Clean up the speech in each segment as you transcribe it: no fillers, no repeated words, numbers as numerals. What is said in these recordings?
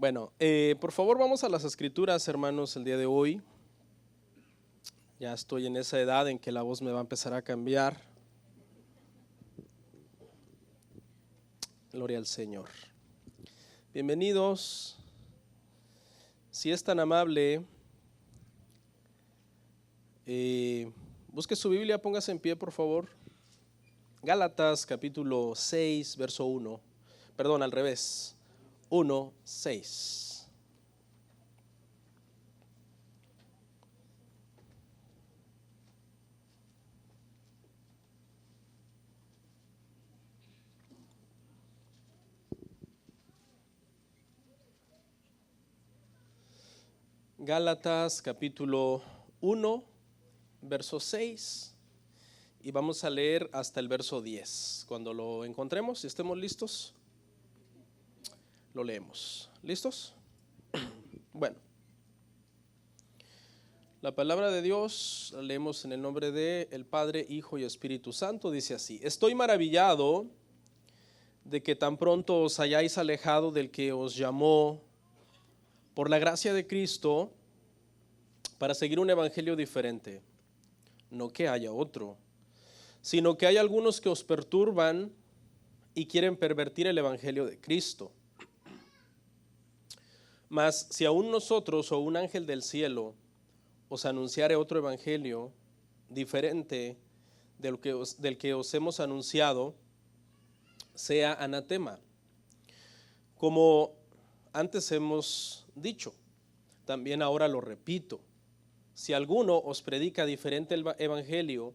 Bueno, por favor vamos a las escrituras, hermanos, el día de hoy. Ya estoy en esa edad en que la voz me va a empezar a cambiar. Gloria al Señor. Bienvenidos. Si es tan amable, busque su Biblia, póngase en pie, por favor. Gálatas capítulo 6, verso 1. Perdón, al revés. 1, 6. Gálatas capítulo 1, verso 6. Y vamos a leer hasta el verso 10. Cuando lo encontremos y estemos listos, lo leemos. ¿Listos? Bueno, la palabra de Dios la leemos en el nombre de el Padre, Hijo y Espíritu Santo. Dice así: Estoy maravillado de que tan pronto os hayáis alejado del que os llamó por la gracia de Cristo para seguir un evangelio diferente. No que haya otro, sino que hay algunos que os perturban y quieren pervertir el evangelio de Cristo. Mas si aún nosotros o un ángel del cielo os anunciare otro evangelio diferente del que os hemos anunciado, sea anatema. Como antes hemos dicho, también ahora lo repito: si alguno os predica diferente el evangelio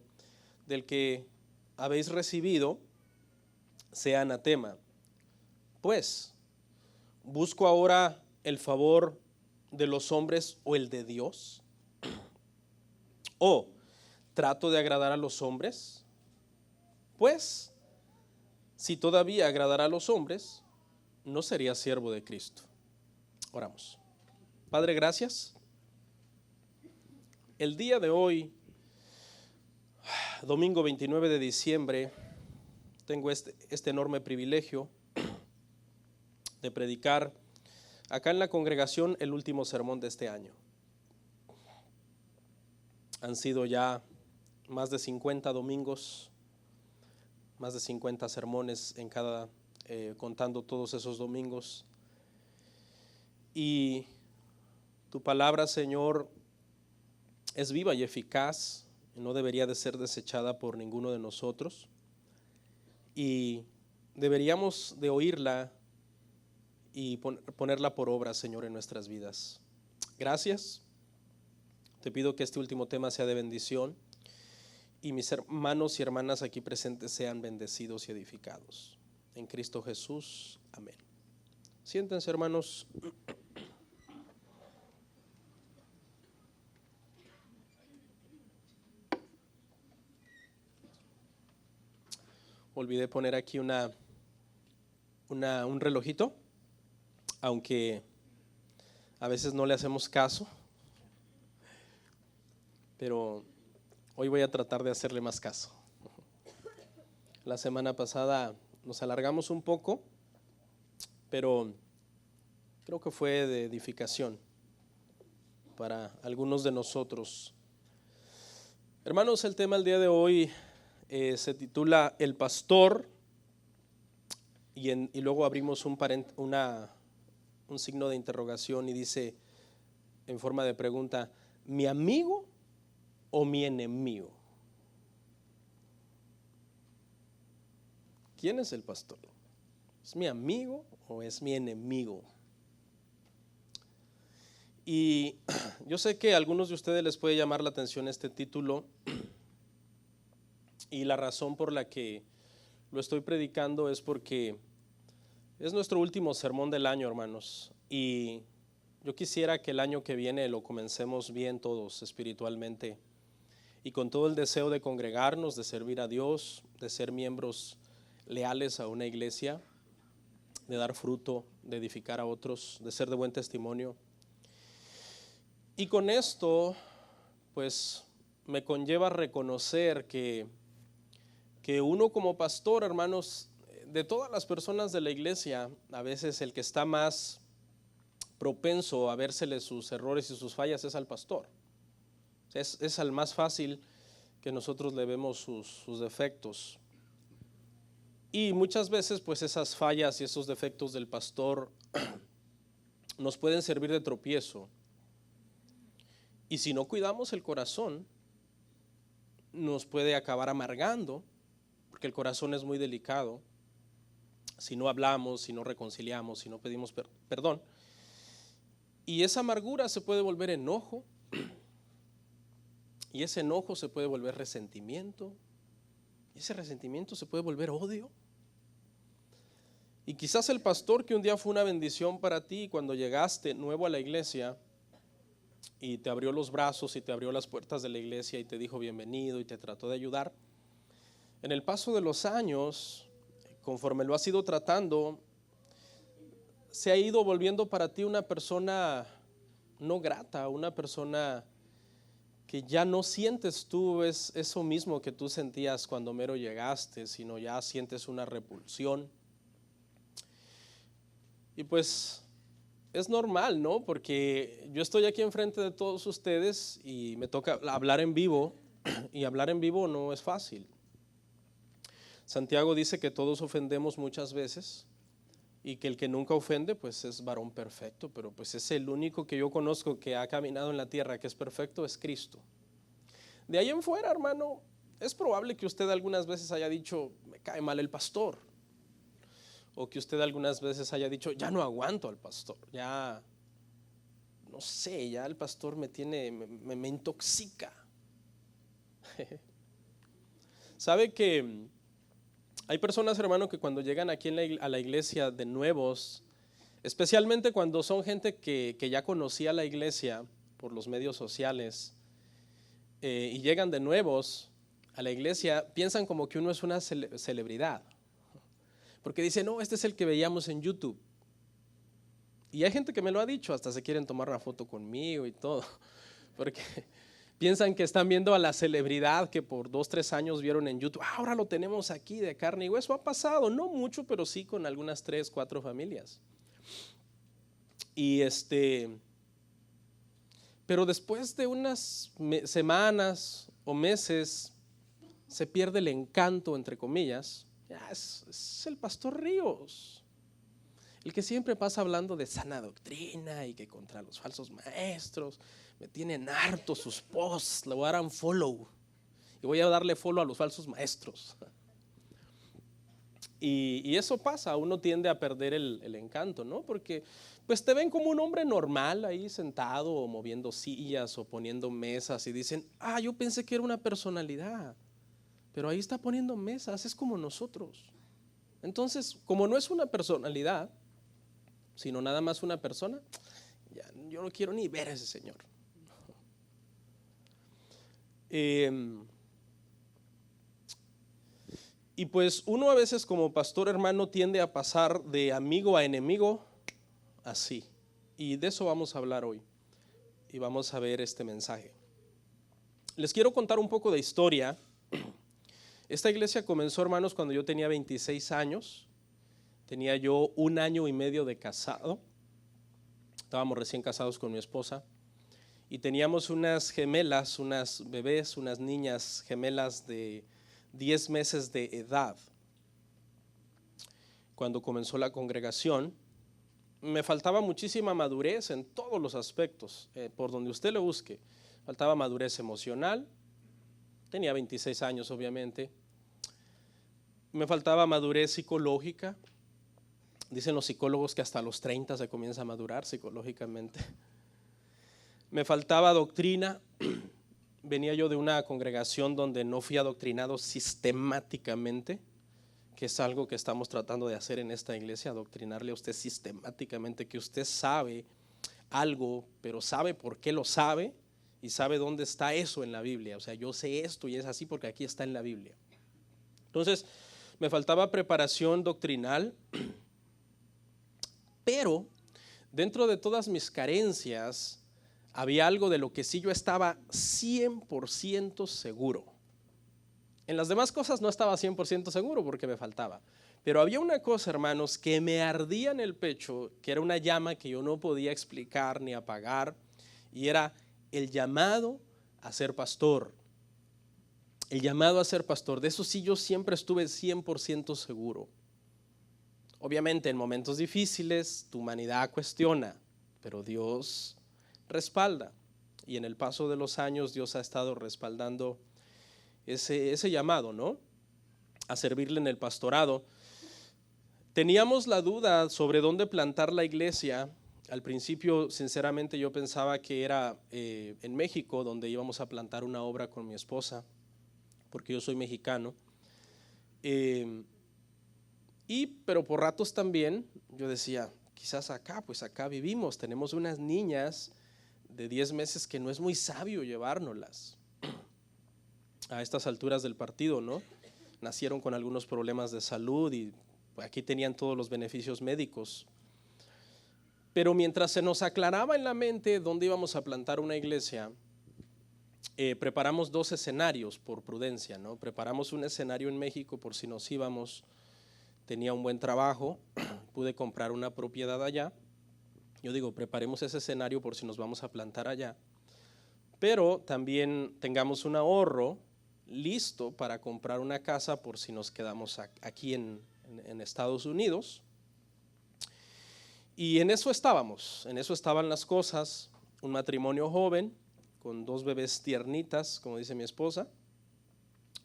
del que habéis recibido, sea anatema. Pues, ¿busco ahora el favor de los hombres o el de Dios? ¿O trato de agradar a los hombres? Pues, si todavía agradara a los hombres, no sería siervo de Cristo. Oramos. Padre, gracias. El día de hoy, domingo 29 de diciembre, tengo este enorme privilegio de predicar acá en la congregación el último sermón de este año. Han sido ya más de 50 domingos, más de 50 sermones en cada, contando todos esos domingos. Y tu palabra, Señor, es viva y eficaz, y no debería de ser desechada por ninguno de nosotros. Y deberíamos de oírla y ponerla por obra, Señor, en nuestras vidas. Gracias. Te pido que este último tema sea de bendición y mis hermanos y hermanas aquí presentes sean bendecidos y edificados. En Cristo Jesús. Amén. Siéntense, hermanos. Olvidé poner aquí un relojito, aunque a veces no le hacemos caso, pero hoy voy a tratar de hacerle más caso. La semana pasada nos alargamos un poco, pero creo que fue de edificación para algunos de nosotros. Hermanos, el tema del día de hoy se titula El Pastor, y luego abrimos un signo de interrogación y dice en forma de pregunta: ¿mi amigo o mi enemigo? ¿Quién es el pastor? ¿Es mi amigo o es mi enemigo? Y yo sé que a algunos de ustedes les puede llamar la atención este título, y la razón por la que lo estoy predicando es porque es nuestro último sermón del año, hermanos, y yo quisiera que el año que viene lo comencemos bien todos espiritualmente y con todo el deseo de congregarnos, de servir a Dios, de ser miembros leales a una iglesia, de dar fruto, de edificar a otros, de ser de buen testimonio. Y con esto, pues, me conlleva reconocer que uno como pastor, hermanos, de todas las personas de la iglesia, a veces el que está más propenso a vérsele sus errores y sus fallas es al pastor. Es al más fácil que nosotros le vemos sus defectos. Y muchas veces pues esas fallas y esos defectos del pastor nos pueden servir de tropiezo. Y si no cuidamos el corazón, nos puede acabar amargando, porque el corazón es muy delicado. Si no hablamos, si no reconciliamos, si no pedimos perdón. Y esa amargura se puede volver enojo, y ese enojo se puede volver resentimiento, y ese resentimiento se puede volver odio. Y quizás el pastor que un día fue una bendición para ti, cuando llegaste nuevo a la iglesia y te abrió los brazos y te abrió las puertas de la iglesia y te dijo bienvenido y te trató de ayudar, en el paso de los años, conforme lo has ido tratando, se ha ido volviendo para ti una persona no grata, una persona que ya no sientes tú es eso mismo que tú sentías cuando mero llegaste, sino ya sientes una repulsión. Y pues es normal, ¿no? Porque yo estoy aquí enfrente de todos ustedes y me toca hablar en vivo, y hablar en vivo no es fácil. Santiago dice que todos ofendemos muchas veces y que el que nunca ofende pues es varón perfecto, pero pues es el único que yo conozco que ha caminado en la tierra que es perfecto, es Cristo. De ahí en fuera, hermano, es probable que usted algunas veces haya dicho, me cae mal el pastor. O que usted algunas veces haya dicho, ya no aguanto al pastor, ya, no sé, ya el pastor me intoxica. ¿Sabe que hay personas, hermano, que cuando llegan aquí a la iglesia de nuevos, especialmente cuando son gente que ya conocía la iglesia por los medios sociales, y llegan de nuevos a la iglesia, piensan como que uno es una celebridad? Porque dice, no, este es el que veíamos en YouTube. Y hay gente que me lo ha dicho, hasta se quieren tomar una foto conmigo y todo, porque piensan que están viendo a la celebridad que por 2-3 años vieron en YouTube. Ahora lo tenemos aquí de carne y hueso. Ha pasado, no mucho, pero sí con algunas 3-4 familias. Y pero después de unas semanas o meses se pierde el encanto, entre comillas. Ya es el pastor Ríos, el que siempre pasa hablando de sana doctrina y que contra los falsos maestros. Me tienen harto sus posts, le voy a dar un follow y voy a darle follow a los falsos maestros. Y eso pasa, uno tiende a perder el encanto, ¿no? Porque pues te ven como un hombre normal ahí sentado o moviendo sillas o poniendo mesas y dicen, yo pensé que era una personalidad, pero ahí está poniendo mesas, es como nosotros. Entonces, como no es una personalidad, sino nada más una persona, ya, yo no quiero ni ver a ese señor. Y pues uno a veces como pastor, hermano, tiende a pasar de amigo a enemigo así. Y de eso vamos a hablar hoy. Y vamos a ver este mensaje. Les quiero contar un poco de historia. Esta iglesia comenzó, hermanos, cuando yo tenía 26 años. Tenía yo 1 año y medio de casado. Estábamos recién casados con mi esposa. Y teníamos unas gemelas, unas bebés, unas niñas gemelas de 10 meses de edad. Cuando comenzó la congregación, me faltaba muchísima madurez en todos los aspectos, por donde usted lo busque. Faltaba madurez emocional, tenía 26 años obviamente. Me faltaba madurez psicológica. Dicen los psicólogos que hasta los 30 se comienza a madurar psicológicamente. Me faltaba doctrina. Venía yo de una congregación donde no fui adoctrinado sistemáticamente, que es algo que estamos tratando de hacer en esta iglesia, adoctrinarle a usted sistemáticamente, que usted sabe algo, pero sabe por qué lo sabe y sabe dónde está eso en la Biblia. O sea, yo sé esto y es así porque aquí está en la Biblia. Entonces, me faltaba preparación doctrinal, pero dentro de todas mis carencias había algo de lo que sí yo estaba 100% seguro. En las demás cosas no estaba 100% seguro porque me faltaba, Pero había una cosa, hermanos, que me ardía en el pecho, que era una llama que yo no podía explicar ni apagar, y era el llamado a ser pastor. El llamado a ser pastor, de eso sí yo siempre estuve 100% seguro. Obviamente en momentos difíciles tu humanidad cuestiona, pero Dios respalda. Y en el paso de los años Dios ha estado respaldando ese llamado, ¿no? A servirle en el pastorado. Teníamos la duda sobre dónde plantar la iglesia. Al principio, sinceramente, yo pensaba que era en México, donde íbamos a plantar una obra con mi esposa, porque yo soy mexicano. Pero por ratos también yo decía, quizás acá, pues acá vivimos, tenemos unas niñas de 10 meses que no es muy sabio llevárnoslas a estas alturas del partido, ¿no? Nacieron con algunos problemas de salud y aquí tenían todos los beneficios médicos. Pero mientras se nos aclaraba en la mente dónde íbamos a plantar una iglesia, preparamos 2 escenarios por prudencia, ¿no? Preparamos un escenario en México por si nos íbamos. Tenía un buen trabajo, pude comprar una propiedad allá. Yo digo, preparemos ese escenario por si nos vamos a plantar allá. Pero también tengamos un ahorro listo para comprar una casa por si nos quedamos aquí en Estados Unidos. Y en eso estábamos, en eso estaban las cosas. Un matrimonio joven con 2 bebés tiernitas, como dice mi esposa.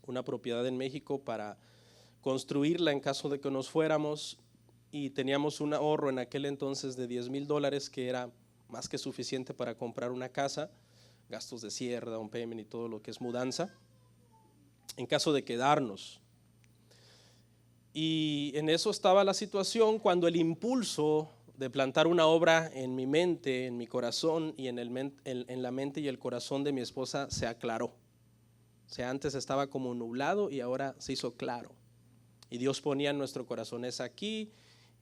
Una propiedad en México para construirla en caso de que nos fuéramos, y teníamos un ahorro en aquel entonces de $10,000 que era más que suficiente para comprar una casa, gastos de cierre, down payment y todo lo que es mudanza, en caso de quedarnos. Y en eso estaba la situación cuando el impulso de plantar una obra en mi mente, en mi corazón y en la mente y el corazón de mi esposa se aclaró. O sea, antes estaba como nublado y ahora se hizo claro. Y Dios ponía en nuestro corazón, es aquí,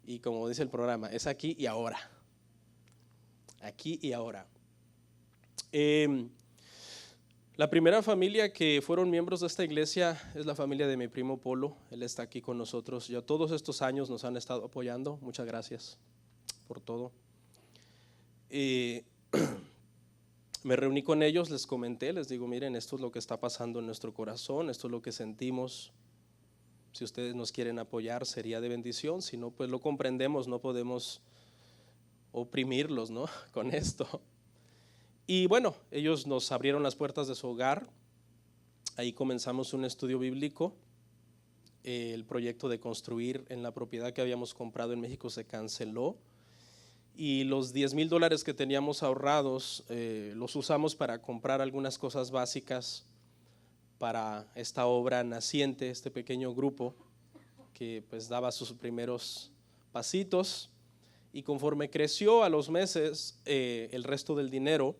y como dice el programa, es aquí y ahora. Aquí y ahora. La primera familia que fueron miembros de esta iglesia es la familia de mi primo Polo. Él está aquí con nosotros. Ya todos estos años nos han estado apoyando. Muchas gracias por todo. Me reuní con ellos, les comenté, les digo, miren, esto es lo que está pasando en nuestro corazón, esto es lo que sentimos. Si ustedes nos quieren apoyar sería de bendición, si no, pues lo comprendemos, no podemos oprimirlos, ¿no? Con esto. Y bueno, ellos nos abrieron las puertas de su hogar, ahí comenzamos un estudio bíblico. El proyecto de construir en la propiedad que habíamos comprado en México se canceló y los $10,000 que teníamos ahorrados los usamos para comprar algunas cosas básicas para esta obra naciente, este pequeño grupo que pues daba sus primeros pasitos, y conforme creció a los meses el resto del dinero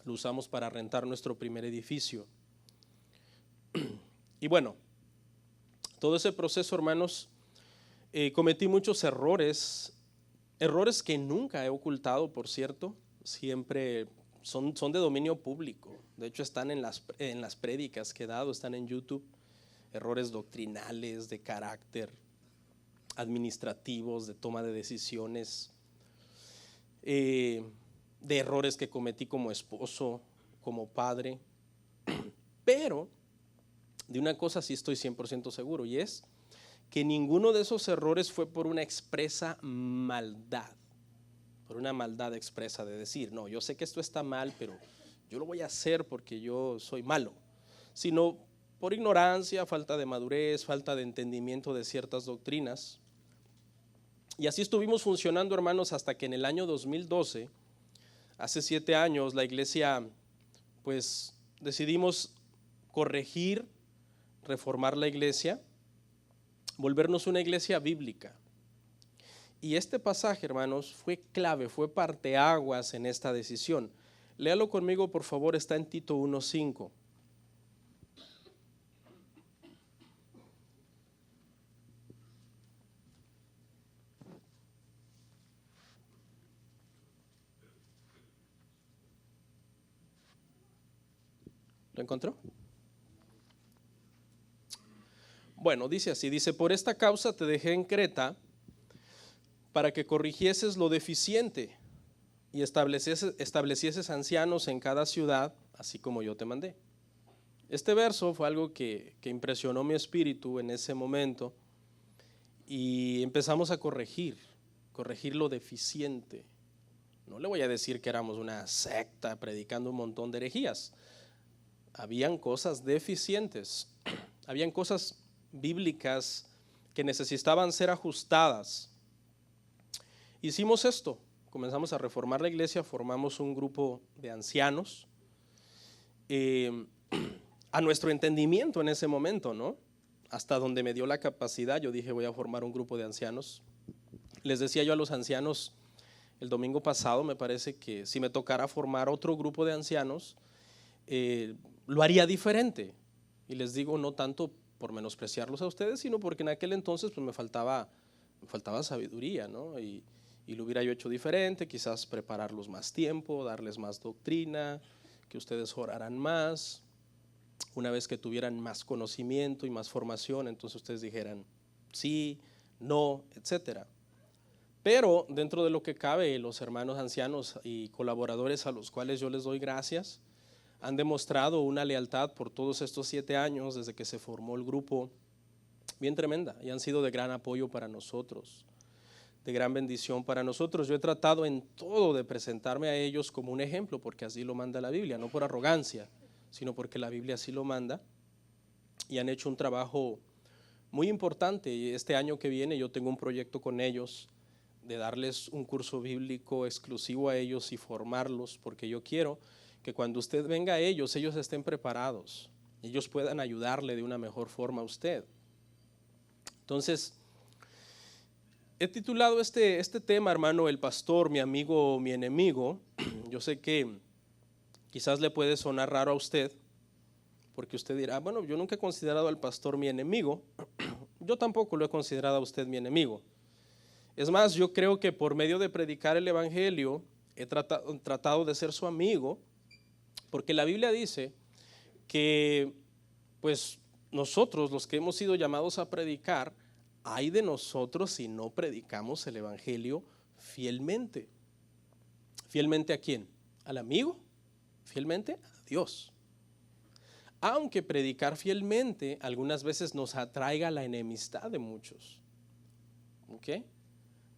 lo usamos para rentar nuestro primer edificio. Y bueno, todo ese proceso, hermanos, cometí muchos errores que nunca he ocultado, por cierto, siempre son de dominio público. De hecho están en las prédicas que he dado, están en YouTube. Errores doctrinales, de carácter, administrativos, de toma de decisiones, de errores que cometí como esposo, como padre. Pero de una cosa sí estoy 100% seguro, y es que ninguno de esos errores fue por una expresa maldad, por una maldad expresa de decir, no, yo sé que esto está mal, pero yo lo voy a hacer porque yo soy malo, sino por ignorancia, falta de madurez, falta de entendimiento de ciertas doctrinas. Y así estuvimos funcionando, hermanos, hasta que en el año 2012, hace 7 años, la iglesia, pues decidimos corregir, reformar la iglesia, volvernos una iglesia bíblica. Y este pasaje, hermanos, fue clave, fue parteaguas en esta decisión. Léalo conmigo, por favor, está en Tito 1:5. ¿Lo encontró? Bueno, dice así, dice, por esta causa te dejé en Creta para que corrigieses lo deficiente y establecieses ancianos en cada ciudad, así como yo te mandé. Este verso fue algo que impresionó mi espíritu en ese momento y empezamos a corregir lo deficiente. No le voy a decir que éramos una secta predicando un montón de herejías. Habían cosas deficientes, habían cosas bíblicas que necesitaban ser ajustadas. Hicimos esto, comenzamos a reformar la iglesia, formamos un grupo de ancianos, a nuestro entendimiento en ese momento, ¿no? Hasta donde me dio la capacidad, yo dije voy a formar un grupo de ancianos. Les decía yo a los ancianos el domingo pasado, me parece que si me tocara formar otro grupo de ancianos, lo haría diferente. Y les digo, no tanto por menospreciarlos a ustedes, sino porque en aquel entonces pues me faltaba sabiduría, ¿no? Y lo hubiera yo hecho diferente, quizás prepararlos más tiempo, darles más doctrina, que ustedes oraran más. Una vez que tuvieran más conocimiento y más formación, entonces ustedes dijeran sí, no, etcétera. Pero dentro de lo que cabe, los hermanos ancianos y colaboradores a los cuales yo les doy gracias, han demostrado una lealtad por todos estos 7 años desde que se formó el grupo, bien tremenda, y han sido de gran apoyo para nosotros, de gran bendición para nosotros. Yo he tratado en todo de presentarme a ellos como un ejemplo, porque así lo manda la Biblia, no por arrogancia, sino porque la Biblia así lo manda, y han hecho un trabajo muy importante. Y este año que viene yo tengo un proyecto con ellos de darles un curso bíblico exclusivo a ellos y formarlos, porque yo quiero que cuando usted venga a ellos estén preparados, ellos puedan ayudarle de una mejor forma a usted. Entonces, he titulado este tema, hermano, el pastor, mi amigo o mi enemigo. Yo sé que quizás le puede sonar raro a usted, porque usted dirá, bueno, yo nunca he considerado al pastor mi enemigo. Yo tampoco lo he considerado a usted mi enemigo. Es más, yo creo que por medio de predicar el evangelio he tratado de ser su amigo, porque la Biblia dice que pues nosotros, los que hemos sido llamados a predicar, ay de nosotros si no predicamos el evangelio fielmente. ¿Fielmente a quién? ¿Al amigo? Fielmente a Dios. Aunque predicar fielmente algunas veces nos atraiga la enemistad de muchos. ¿Ok?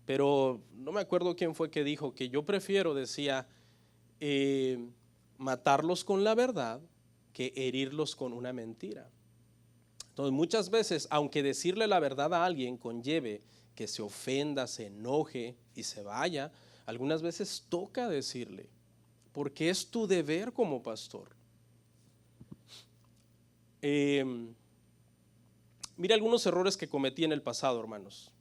Pero no me acuerdo quién fue que dijo que yo prefiero, decía, matarlos con la verdad que herirlos con una mentira. Entonces muchas veces, aunque decirle la verdad a alguien conlleve que se ofenda, se enoje y se vaya, algunas veces toca decirle, porque es tu deber como pastor. Mira algunos errores que cometí en el pasado, hermanos,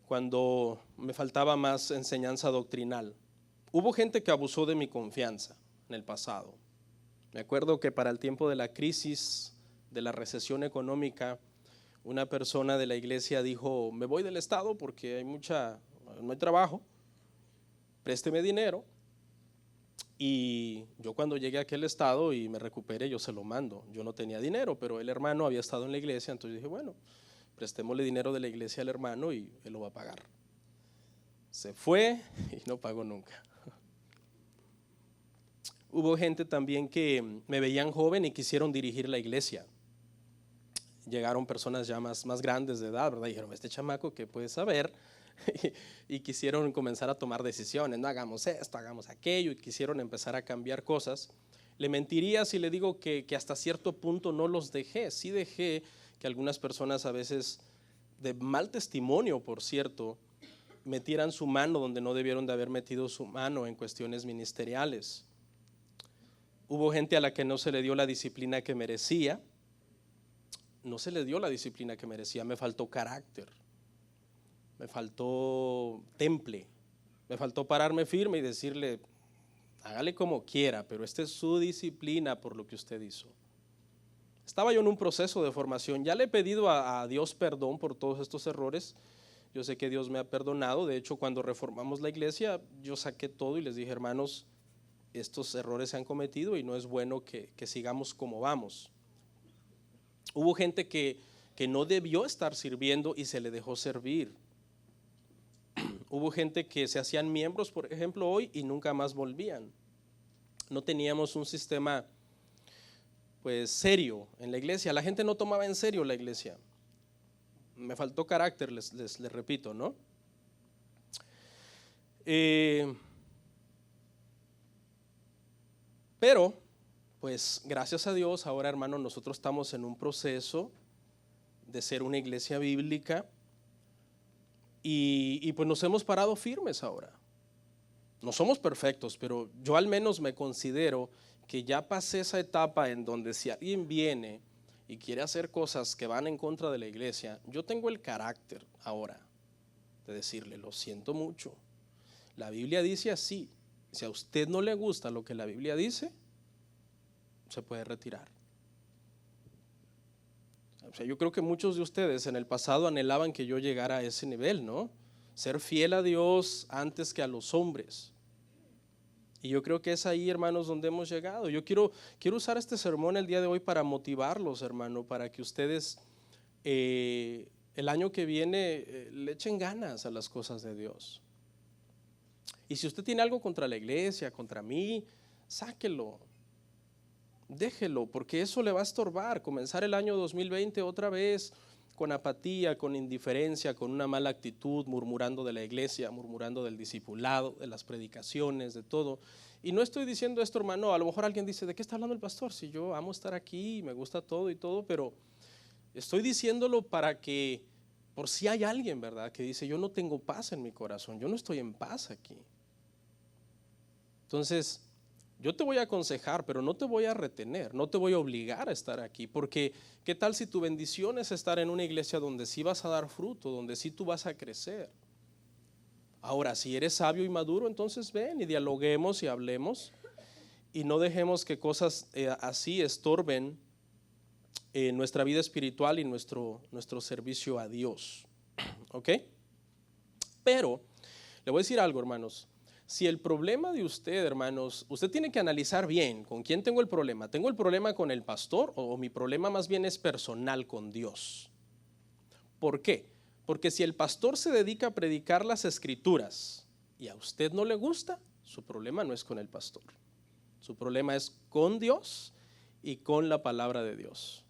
cuando me faltaba más enseñanza doctrinal. Hubo gente que abusó de mi confianza en el pasado. Me acuerdo que para el tiempo de la crisis, de la recesión económica, una persona de la iglesia dijo, me voy del estado porque no hay trabajo, présteme dinero. Y yo cuando llegué a aquel estado y me recuperé, yo se lo mando. Yo no tenía dinero, pero el hermano había estado en la iglesia, entonces dije, bueno, prestémosle dinero de la iglesia al hermano y él lo va a pagar. Se fue y no pagó nunca. Hubo gente también que me veían joven y quisieron dirigir la iglesia. Llegaron personas ya más grandes de edad, ¿verdad? Dijeron, este chamaco, ¿qué puede saber? Y quisieron comenzar a tomar decisiones, no hagamos esto, hagamos aquello, y quisieron empezar a cambiar cosas. Le mentiría si le digo que hasta cierto punto no los dejé. Sí dejé que algunas personas, a veces de mal testimonio, por cierto, metieran su mano donde no debieron de haber metido su mano en cuestiones ministeriales. Hubo gente a la que no se le dio la disciplina que merecía. No se le dio la disciplina que merecía. Me faltó carácter, me faltó temple, me faltó pararme firme y decirle, hágale como quiera, pero esta es su disciplina por lo que usted hizo. Estaba yo en un proceso de formación. Ya le he pedido a Dios perdón por todos estos errores. Yo sé que Dios me ha perdonado. De hecho, cuando reformamos la iglesia, yo saqué todo y les dije, hermanos, estos errores se han cometido y no es bueno que sigamos como vamos. Hubo gente que que no debió estar sirviendo y se le dejó servir. Hubo gente que se hacían miembros, por ejemplo, hoy y nunca más volvían. No teníamos un sistema pues serio en la iglesia. La gente no tomaba en serio la iglesia. Me faltó carácter, les repito, ¿no? Pero, pues gracias a Dios, ahora hermano, nosotros estamos en un proceso de ser una iglesia bíblica y pues nos hemos parado firmes ahora. No somos perfectos, pero yo al menos me considero que ya pasé esa etapa en donde si alguien viene y quiere hacer cosas que van en contra de la iglesia, yo tengo el carácter ahora de decirle, lo siento mucho. La Biblia dice así, si a usted no le gusta lo que la Biblia dice, se puede retirar. O sea, yo creo que muchos de ustedes en el pasado anhelaban que yo llegara a ese nivel, ¿no? Ser fiel a Dios antes que a los hombres. Y yo creo que es ahí, hermanos, donde hemos llegado. Yo quiero usar este sermón el día de hoy para motivarlos, hermano, para que ustedes el año que viene le echen ganas a las cosas de Dios. Y si usted tiene algo contra la iglesia, contra mí, sáquelo, déjelo, porque eso le va a estorbar. Comenzar el año 2020 otra vez con apatía, con indiferencia, con una mala actitud, murmurando de la iglesia, murmurando del discipulado, de las predicaciones, de todo. Y no estoy diciendo esto, hermano, a lo mejor alguien dice, ¿de qué está hablando el pastor? Si yo amo estar aquí, me gusta todo y todo, pero estoy diciéndolo para que, por si hay alguien, ¿verdad?, que dice, yo no tengo paz en mi corazón, yo no estoy en paz aquí. Entonces, yo te voy a aconsejar, pero no te voy a retener, no te voy a obligar a estar aquí, porque ¿qué tal si tu bendición es estar en una iglesia donde sí vas a dar fruto, donde sí tú vas a crecer? Ahora, si eres sabio y maduro, entonces ven y dialoguemos y hablemos y no dejemos que cosas así estorben nuestra vida espiritual y nuestro servicio a Dios. ¿Ok? Pero, le voy a decir algo, hermanos. Si el problema de usted, hermanos, usted tiene que analizar bien con quién tengo el problema. ¿Tengo el problema con el pastor o mi problema más bien es personal con Dios? ¿Por qué? Porque si el pastor se dedica a predicar las escrituras y a usted no le gusta, su problema no es con el pastor. Su problema es con Dios y con la palabra de Dios.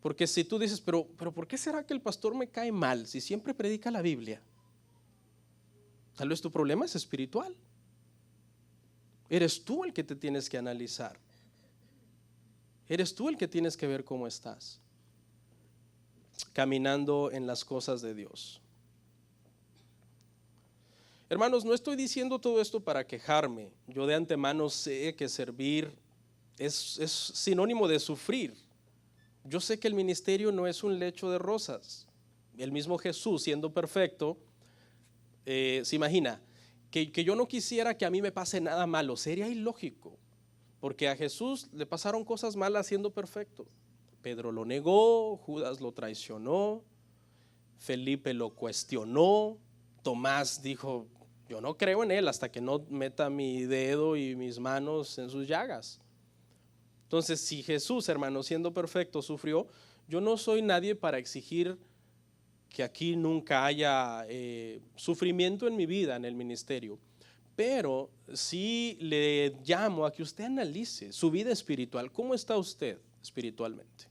Porque si tú dices, pero ¿por qué será que el pastor me cae mal si siempre predica la Biblia? Tal vez tu problema es espiritual. Eres tú el que te tienes que analizar. Eres tú el que tienes que ver cómo estás caminando en las cosas de Dios. Hermanos, no estoy diciendo todo esto para quejarme. Yo de antemano sé que servir es sinónimo de sufrir. Yo sé que el ministerio no es un lecho de rosas. El mismo Jesús, siendo perfecto, se imagina que yo no quisiera que a mí me pase nada malo. Sería ilógico, porque a Jesús le pasaron cosas malas siendo perfecto. Pedro lo negó, Judas lo traicionó, Felipe lo cuestionó, Tomás dijo, yo no creo en él hasta que no meta mi dedo y mis manos en sus llagas. Entonces, si Jesús, hermano, siendo perfecto, sufrió, yo no soy nadie para exigir que aquí nunca haya sufrimiento en mi vida, en el ministerio. Pero sí le llamo a que usted analice su vida espiritual. ¿Cómo está usted espiritualmente?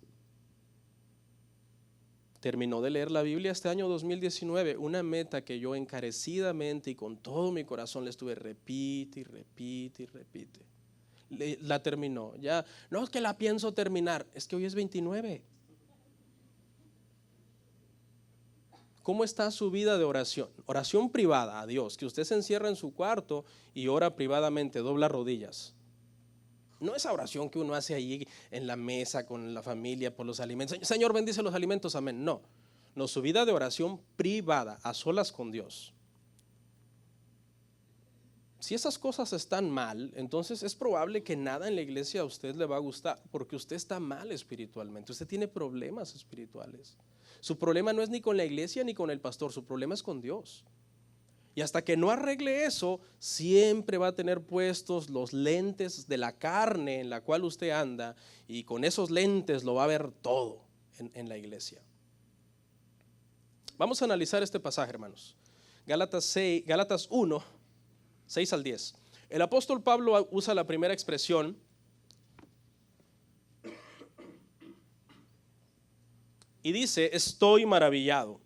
Terminó de leer la Biblia este año 2019, una meta que yo encarecidamente y con todo mi corazón le estuve repite y repite y repite. La terminó. Ya no es que la pienso terminar, es que hoy es 29. ¿Cómo está su vida de oración? Oración privada a Dios, que usted se encierra en su cuarto y ora privadamente, dobla rodillas. No esa oración que uno hace allí en la mesa con la familia por los alimentos. Señor, bendice los alimentos, amén. No, su vida de oración privada, a solas con Dios. Si esas cosas están mal, entonces es probable que nada en la iglesia a usted le va a gustar, porque usted está mal espiritualmente, usted tiene problemas espirituales. Su problema no es ni con la iglesia ni con el pastor, su problema es con Dios. Y hasta que no arregle eso, siempre va a tener puestos los lentes de la carne en la cual usted anda, y con esos lentes lo va a ver todo. en la iglesia. Vamos a analizar este pasaje, hermanos. Gálatas 1, 6 al 10. El apóstol Pablo usa la primera expresión y dice, estoy maravillado.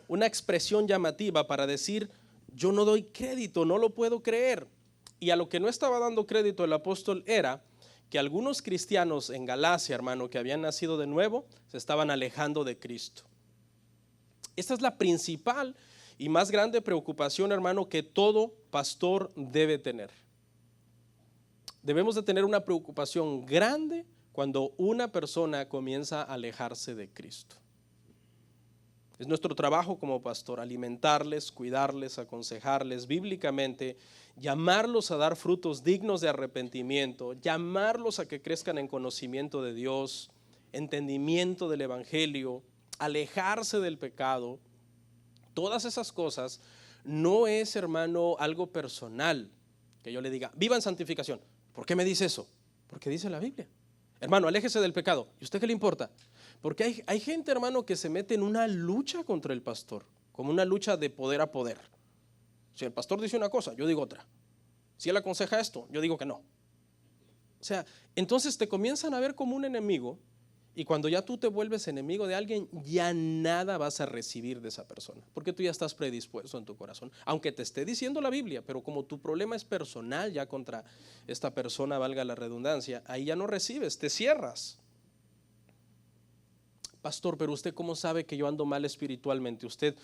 Una expresión llamativa para decir, yo no doy crédito, no lo puedo creer. Y a lo que no estaba dando crédito el apóstol era que algunos cristianos en Galacia, hermano, que habían nacido de nuevo, se estaban alejando de Cristo. Esta es la principal y más grande preocupación, hermano, que todo pastor debe tener. Debemos de tener una preocupación grande cuando una persona comienza a alejarse de Cristo. Es nuestro trabajo como pastor alimentarles, cuidarles, aconsejarles bíblicamente, llamarlos a dar frutos dignos de arrepentimiento, llamarlos a que crezcan en conocimiento de Dios, entendimiento del evangelio, alejarse del pecado. Todas esas cosas no es, hermano, algo personal que yo le diga, viva en santificación. ¿Por qué me dice eso? Porque dice la Biblia. Hermano, aléjese del pecado. ¿Y usted qué le importa? Porque hay gente, hermano, que se mete en una lucha contra el pastor, como una lucha de poder a poder. Si el pastor dice una cosa, yo digo otra. Si él aconseja esto, yo digo que no. O sea, entonces te comienzan a ver como un enemigo, y cuando ya tú te vuelves enemigo de alguien, ya nada vas a recibir de esa persona, porque tú ya estás predispuesto en tu corazón, aunque te esté diciendo la Biblia, pero como tu problema es personal ya contra esta persona, valga la redundancia, ahí ya no recibes, te cierras. Pastor, pero usted cómo sabe que yo ando mal espiritualmente, usted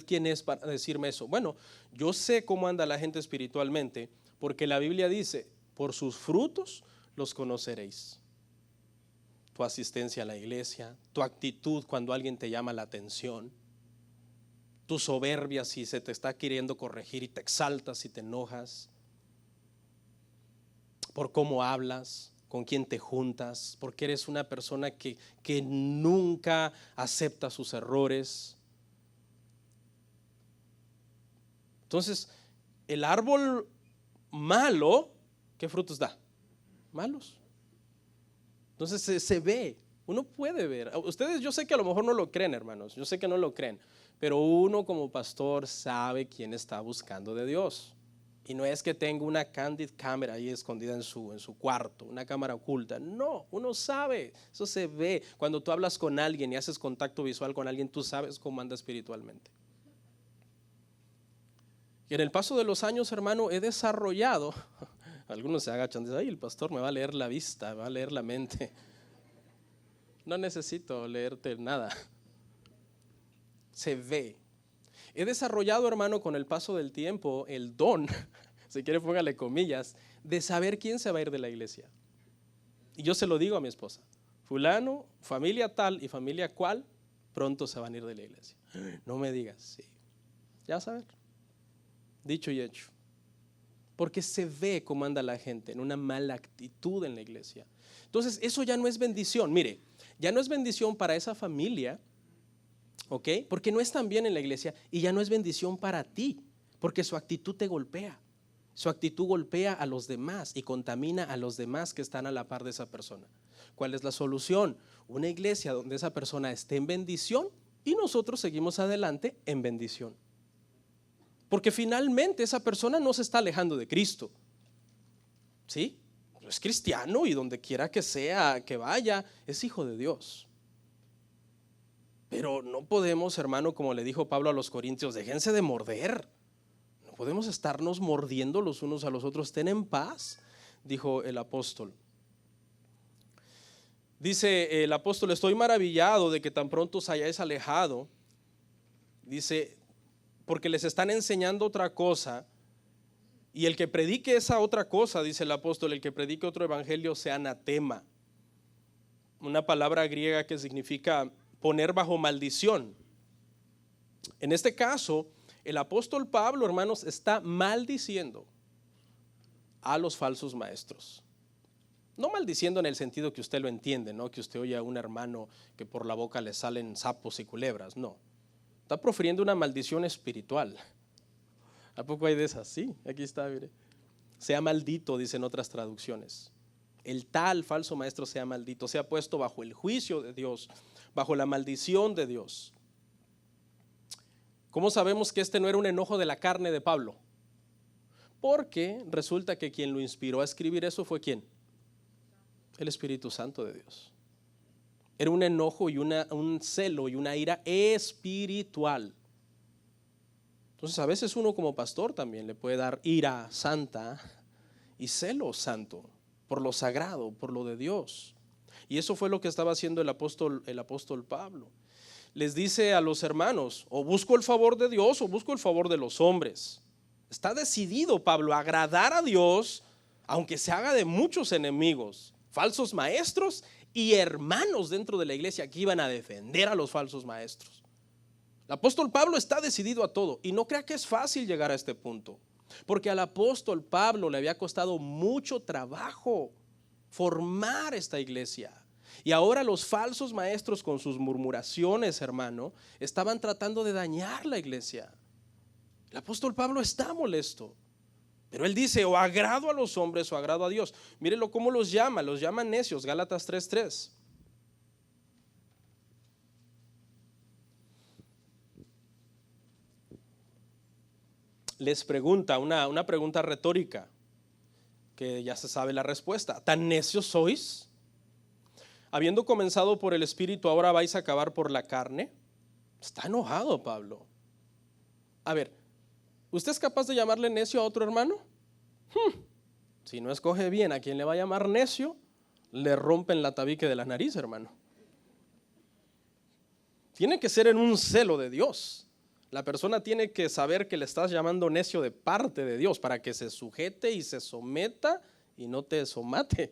quién es para decirme eso. Bueno, yo sé cómo anda la gente espiritualmente, porque la Biblia dice, por sus frutos los conoceréis. Tu asistencia a la iglesia, tu actitud cuando alguien te llama la atención, tu soberbia si se te está queriendo corregir y te exaltas y te enojas, por cómo hablas, con quién te juntas, porque eres una persona que nunca acepta sus errores. Entonces, el árbol malo, ¿qué frutos da? Malos. Entonces se ve, uno puede ver. Ustedes, yo sé que a lo mejor no lo creen, hermanos, yo sé que no lo creen, pero uno como pastor sabe quién está buscando de Dios. Y no es que tenga una candid camera ahí escondida en su cuarto, una cámara oculta. No, uno sabe, eso se ve. Cuando tú hablas con alguien y haces contacto visual con alguien, tú sabes cómo anda espiritualmente. Y en el paso de los años, hermano, he desarrollado, algunos se agachan y dicen, ay, el pastor me va a leer la vista, me va a leer la mente. No necesito leerte nada. Se ve. He desarrollado, hermano, con el paso del tiempo, el don, si quiere póngale comillas, de saber quién se va a ir de la iglesia. Y yo se lo digo a mi esposa, fulano, familia tal y familia cual, pronto se van a ir de la iglesia. No me digas, sí. Ya saber. Dicho y hecho. Porque se ve cómo anda la gente en una mala actitud en la iglesia. Entonces eso ya no es bendición. Mire, ya no es bendición para esa familia, ¿ok? Porque no están bien en la iglesia, y ya no es bendición para ti, porque su actitud te golpea. Su actitud golpea a los demás y contamina a los demás que están a la par de esa persona. ¿Cuál es la solución? Una iglesia donde esa persona esté en bendición y nosotros seguimos adelante en bendición. Porque finalmente esa persona no se está alejando de Cristo, ¿sí? Es cristiano y donde quiera que sea, que vaya, es hijo de Dios. Pero no podemos, hermano, como le dijo Pablo a los corintios, déjense de morder. No podemos estarnos mordiendo los unos a los otros. Ten en paz, dijo el apóstol. Dice el apóstol, estoy maravillado de que tan pronto os hayáis alejado. Dice, porque les están enseñando otra cosa, y el que predique esa otra cosa, dice el apóstol, el que predique otro evangelio sea anatema, una palabra griega que significa poner bajo maldición. En este caso, el apóstol Pablo, hermanos, está maldiciendo a los falsos maestros. No maldiciendo en el sentido que usted lo entiende, ¿no? Que usted oye a un hermano que por la boca le salen sapos y culebras, no. Está profiriendo una maldición espiritual. ¿A poco hay de esas? Sí, aquí está, mire. Sea maldito, dicen otras traducciones. El tal falso maestro sea maldito, sea puesto bajo el juicio de Dios, bajo la maldición de Dios. ¿Cómo sabemos que este no era un enojo de la carne de Pablo? Porque resulta que quien lo inspiró a escribir eso fue ¿quién? El Espíritu Santo de Dios. Era un enojo y un celo y una ira espiritual. Entonces a veces uno como pastor también le puede dar ira santa y celo santo por lo sagrado, por lo de Dios. Y eso fue lo que estaba haciendo el apóstol Pablo. Les dice a los hermanos, o busco el favor de Dios o busco el favor de los hombres. Está decidido Pablo a agradar a Dios, aunque se haga de muchos enemigos, falsos maestros y hermanos dentro de la iglesia que iban a defender a los falsos maestros. El apóstol Pablo está decidido a todo, y no crea que es fácil llegar a este punto, porque al apóstol Pablo le había costado mucho trabajo formar esta iglesia. Y ahora los falsos maestros con sus murmuraciones, hermano, estaban tratando de dañar la iglesia. El apóstol Pablo está molesto, pero él dice, o agrado a los hombres o agrado a Dios. Mírenlo cómo los llama necios, Gálatas 3:3. Les pregunta una pregunta retórica, que ya se sabe la respuesta. ¿Tan necios sois? Habiendo comenzado por el Espíritu, ¿ahora vais a acabar por la carne? Está enojado Pablo. A ver, ¿usted es capaz de llamarle necio a otro hermano? Si no escoge bien a quien le va a llamar necio, le rompen la tabique de la nariz, hermano. Tiene que ser en un celo de Dios. La persona tiene que saber que le estás llamando necio de parte de Dios para que se sujete y se someta y no te somate.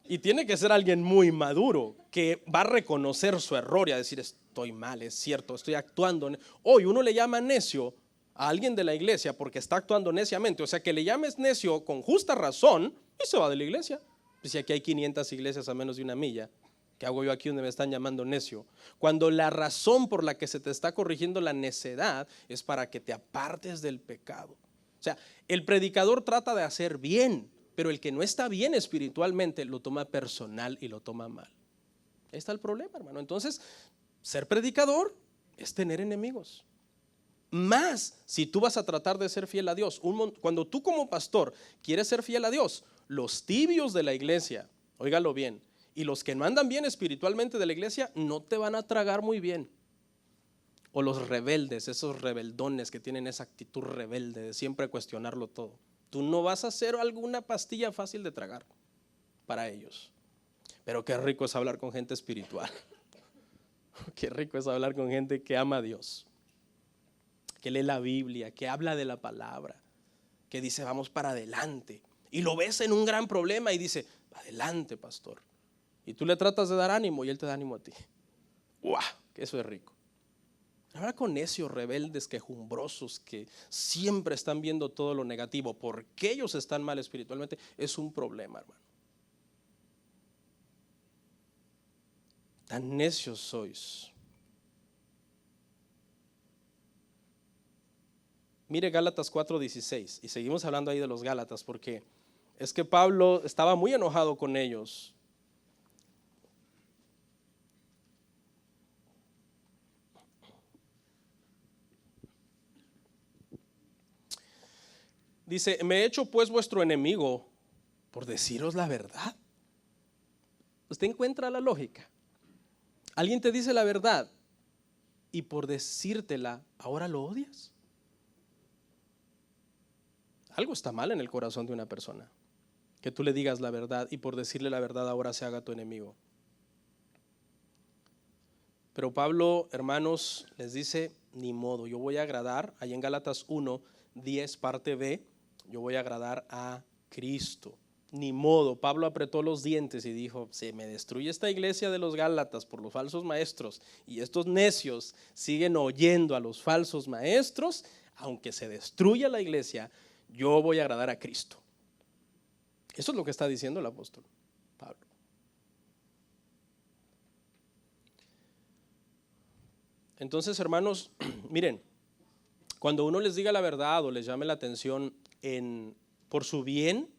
Y tiene que ser alguien muy maduro que va a reconocer su error y a decir, estoy mal, es cierto, estoy actuando. Hoy uno le llama necio a alguien de la iglesia porque está actuando neciamente. O sea, que le llames necio con justa razón y se va de la iglesia. Pues si aquí hay 500 iglesias a menos de una milla, ¿qué hago yo aquí donde me están llamando necio? Cuando la razón por la que se te está corrigiendo la necedad es para que te apartes del pecado. O sea, el predicador trata de hacer bien, pero el que no está bien espiritualmente lo toma personal y lo toma mal. Ahí está el problema, hermano. Entonces, ser predicador es tener enemigos. Más si tú vas a tratar de ser fiel a Dios. Cuando tú como pastor quieres ser fiel a Dios, los tibios de la iglesia, óigalo bien, y los que no andan bien espiritualmente de la iglesia no te van a tragar muy bien. O los rebeldes, esos rebeldones que tienen esa actitud rebelde de siempre cuestionarlo todo. Tú no vas a hacer alguna pastilla fácil de tragar para ellos. Pero qué rico es hablar con gente espiritual. Qué rico es hablar con gente que ama a Dios, que lee la Biblia, que habla de la palabra, que dice vamos para adelante. Y lo ves en un gran problema y dice, adelante pastor. Y tú le tratas de dar ánimo y él te da ánimo a ti. ¡Wow! Que eso es rico. Hablar con necios, rebeldes, quejumbrosos, que siempre están viendo todo lo negativo porque ellos están mal espiritualmente, es un problema, hermano. Tan necios sois. Mire Gálatas 4:16, y seguimos hablando ahí de los Gálatas porque es que Pablo estaba muy enojado con ellos. Dice, me he hecho pues vuestro enemigo por deciros la verdad. ¿Usted encuentra la lógica? Alguien te dice la verdad y por decírtela, ¿ahora lo odias? Algo está mal en el corazón de una persona. Que tú le digas la verdad y por decirle la verdad ahora se haga tu enemigo. Pero Pablo, hermanos, les dice, ni modo, yo voy a agradar, ahí en Gálatas 1:10 parte B, yo voy a agradar a Cristo. Ni modo, Pablo apretó los dientes y dijo, se me destruye esta iglesia de los Gálatas por los falsos maestros y estos necios siguen oyendo a los falsos maestros, aunque se destruya la iglesia, yo voy a agradar a Cristo. Eso es lo que está diciendo el apóstol Pablo. Entonces, hermanos, miren, cuando uno les diga la verdad o les llame la atención por su bien,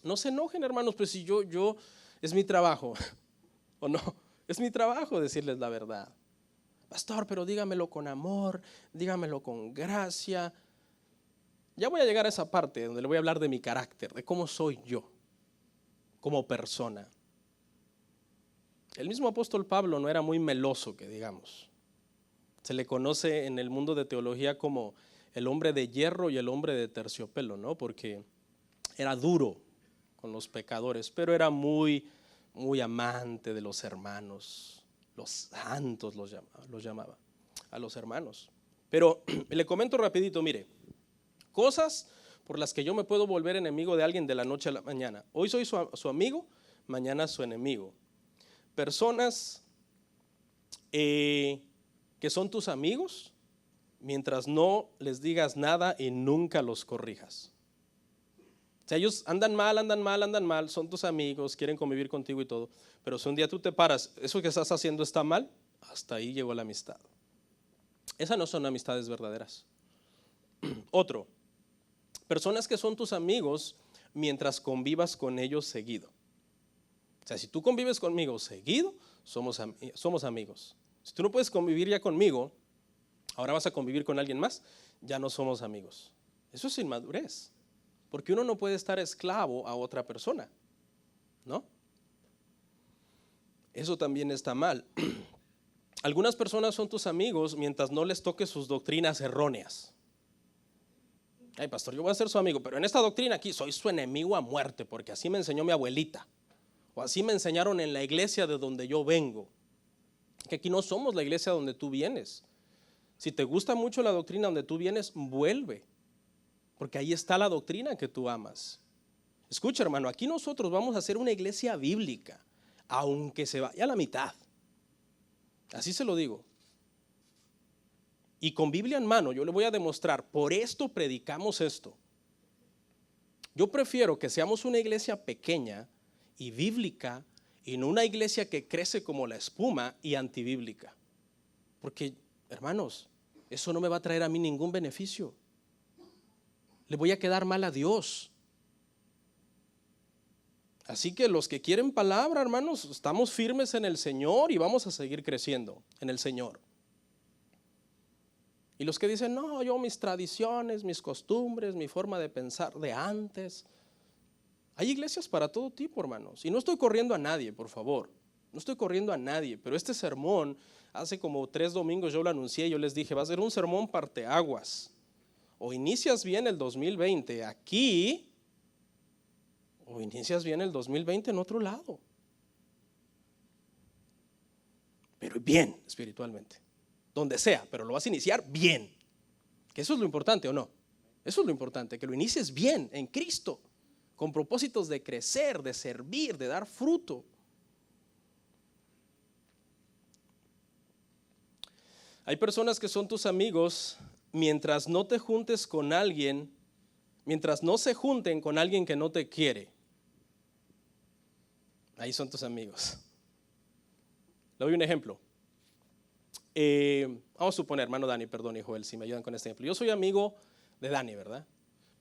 no se enojen, hermanos, pues si yo Es mi trabajo, ¿o no? Es mi trabajo decirles la verdad. Pastor, pero dígamelo con amor, dígamelo con gracia. Ya voy a llegar a esa parte donde le voy a hablar de mi carácter, de cómo soy yo como persona. El mismo apóstol Pablo no era muy meloso, que digamos. Se le conoce en el mundo de teología como el hombre de hierro y el hombre de terciopelo, ¿no? Porque era duro con los pecadores, pero era muy amante de los hermanos. Los santos los llamaba a los hermanos. Pero le comento rapidito, mire, cosas por las que yo me puedo volver enemigo de alguien de la noche a la mañana. Hoy soy su amigo, mañana su enemigo. Personas que son tus amigos mientras no les digas nada y nunca los corrijas. O sea, ellos andan mal, son tus amigos, quieren convivir contigo y todo, pero si un día tú te paras, eso que estás haciendo está mal, hasta ahí llegó la amistad. Esas no son amistades verdaderas. Otro, personas que son tus amigos mientras convivas con ellos seguido. O sea, si tú convives conmigo seguido, somos amigos. Si tú no puedes convivir ya conmigo, ahora vas a convivir con alguien más, ya no somos amigos. Eso es inmadurez, porque uno no puede estar esclavo a otra persona, ¿no? Eso también está mal. Algunas personas son tus amigos mientras no les toques sus doctrinas erróneas. Ay, pastor, yo voy a ser su amigo, pero en esta doctrina aquí soy su enemigo a muerte, porque así me enseñó mi abuelita, o así me enseñaron en la iglesia de donde yo vengo. Que aquí no somos la iglesia donde tú vienes. Si te gusta mucho la doctrina donde tú vienes, vuelve, porque ahí está la doctrina que tú amas. Escucha, hermano, aquí nosotros vamos a hacer una iglesia bíblica, aunque se vaya a la mitad. Así se lo digo. Y con Biblia en mano yo le voy a demostrar, por esto predicamos esto. Yo prefiero que seamos una iglesia pequeña y bíblica y no una iglesia que crece como la espuma y antibíblica. Porque, hermanos, eso no me va a traer a mí ningún beneficio. Le voy a quedar mal a Dios. Así que los que quieren palabra, hermanos, estamos firmes en el Señor y vamos a seguir creciendo en el Señor. Y los que dicen, no, yo mis tradiciones, mis costumbres, mi forma de pensar de antes. Hay iglesias para todo tipo, hermanos. Y no estoy corriendo a nadie, por favor. No estoy corriendo a nadie, pero este sermón, hace como 3 domingos yo lo anuncié, yo les dije, va a ser un sermón parteaguas. O inicias bien el 2020 aquí, o inicias bien el 2020 en otro lado. Pero bien espiritualmente. Donde sea, pero lo vas a iniciar bien. Que eso es lo importante, ¿o no? Eso es lo importante, que lo inicies bien en Cristo, con propósitos de crecer, de servir, de dar fruto. Hay personas que son tus amigos mientras no te juntes con alguien, mientras no se junten con alguien que no te quiere. Ahí son tus amigos. Le doy un ejemplo. Vamos a suponer, hermano Dani, perdón, y Joel, si me ayudan con este ejemplo. Yo soy amigo de Dani, ¿verdad?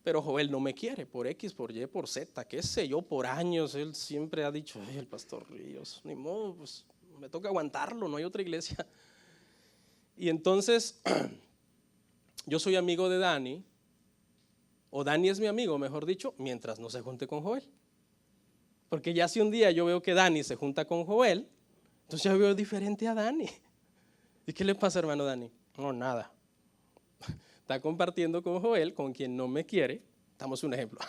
Pero Joel no me quiere por X, por Y, por Z, qué sé yo, por años. Él siempre ha dicho, ay, el pastor Ríos, ni modo, pues me toca aguantarlo, no hay otra iglesia. Y entonces, yo soy amigo de Dani, o Dani es mi amigo, mejor dicho, mientras no se junte con Joel. Porque ya si un día yo veo que Dani se junta con Joel, entonces ya veo diferente a Dani. ¿Y qué le pasa, hermano Dani? No, nada. Está compartiendo con Joel, con quien no me quiere. Damos un ejemplo.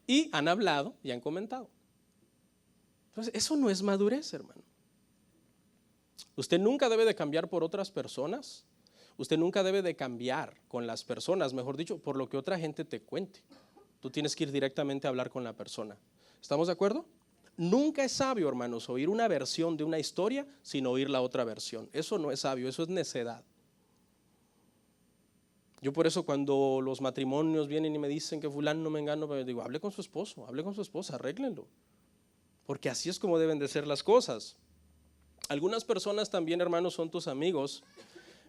Y han hablado y han comentado. Entonces, eso no es madurez, hermano. Usted nunca debe de cambiar por otras personas. Usted nunca debe de cambiar con las personas, mejor dicho, por lo que otra gente te cuente. Tú tienes que ir directamente a hablar con la persona. ¿Estamos de acuerdo? Nunca es sabio, hermanos, oír una versión de una historia sin oír la otra versión. Eso no es sabio, eso es necedad. Yo por eso cuando los matrimonios vienen y me dicen que fulano no me engano, me digo, hable con su esposo, hable con su esposa, arréglenlo. Porque así es como deben de ser las cosas. Algunas personas también, hermanos, son tus amigos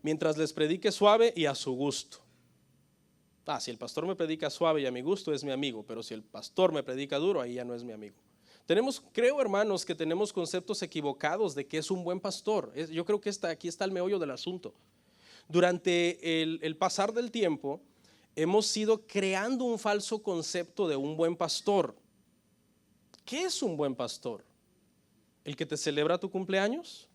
mientras les predique suave y a su gusto. Si el pastor me predica suave y a mi gusto es mi amigo, pero si el pastor me predica duro, ahí ya no es mi amigo. Creo, hermanos, que tenemos conceptos equivocados de qué es un buen pastor. Yo creo que aquí está el meollo del asunto. Durante el pasar del tiempo, hemos ido creando un falso concepto de un buen pastor. ¿Qué es un buen pastor? ¿El que te celebra tu cumpleaños?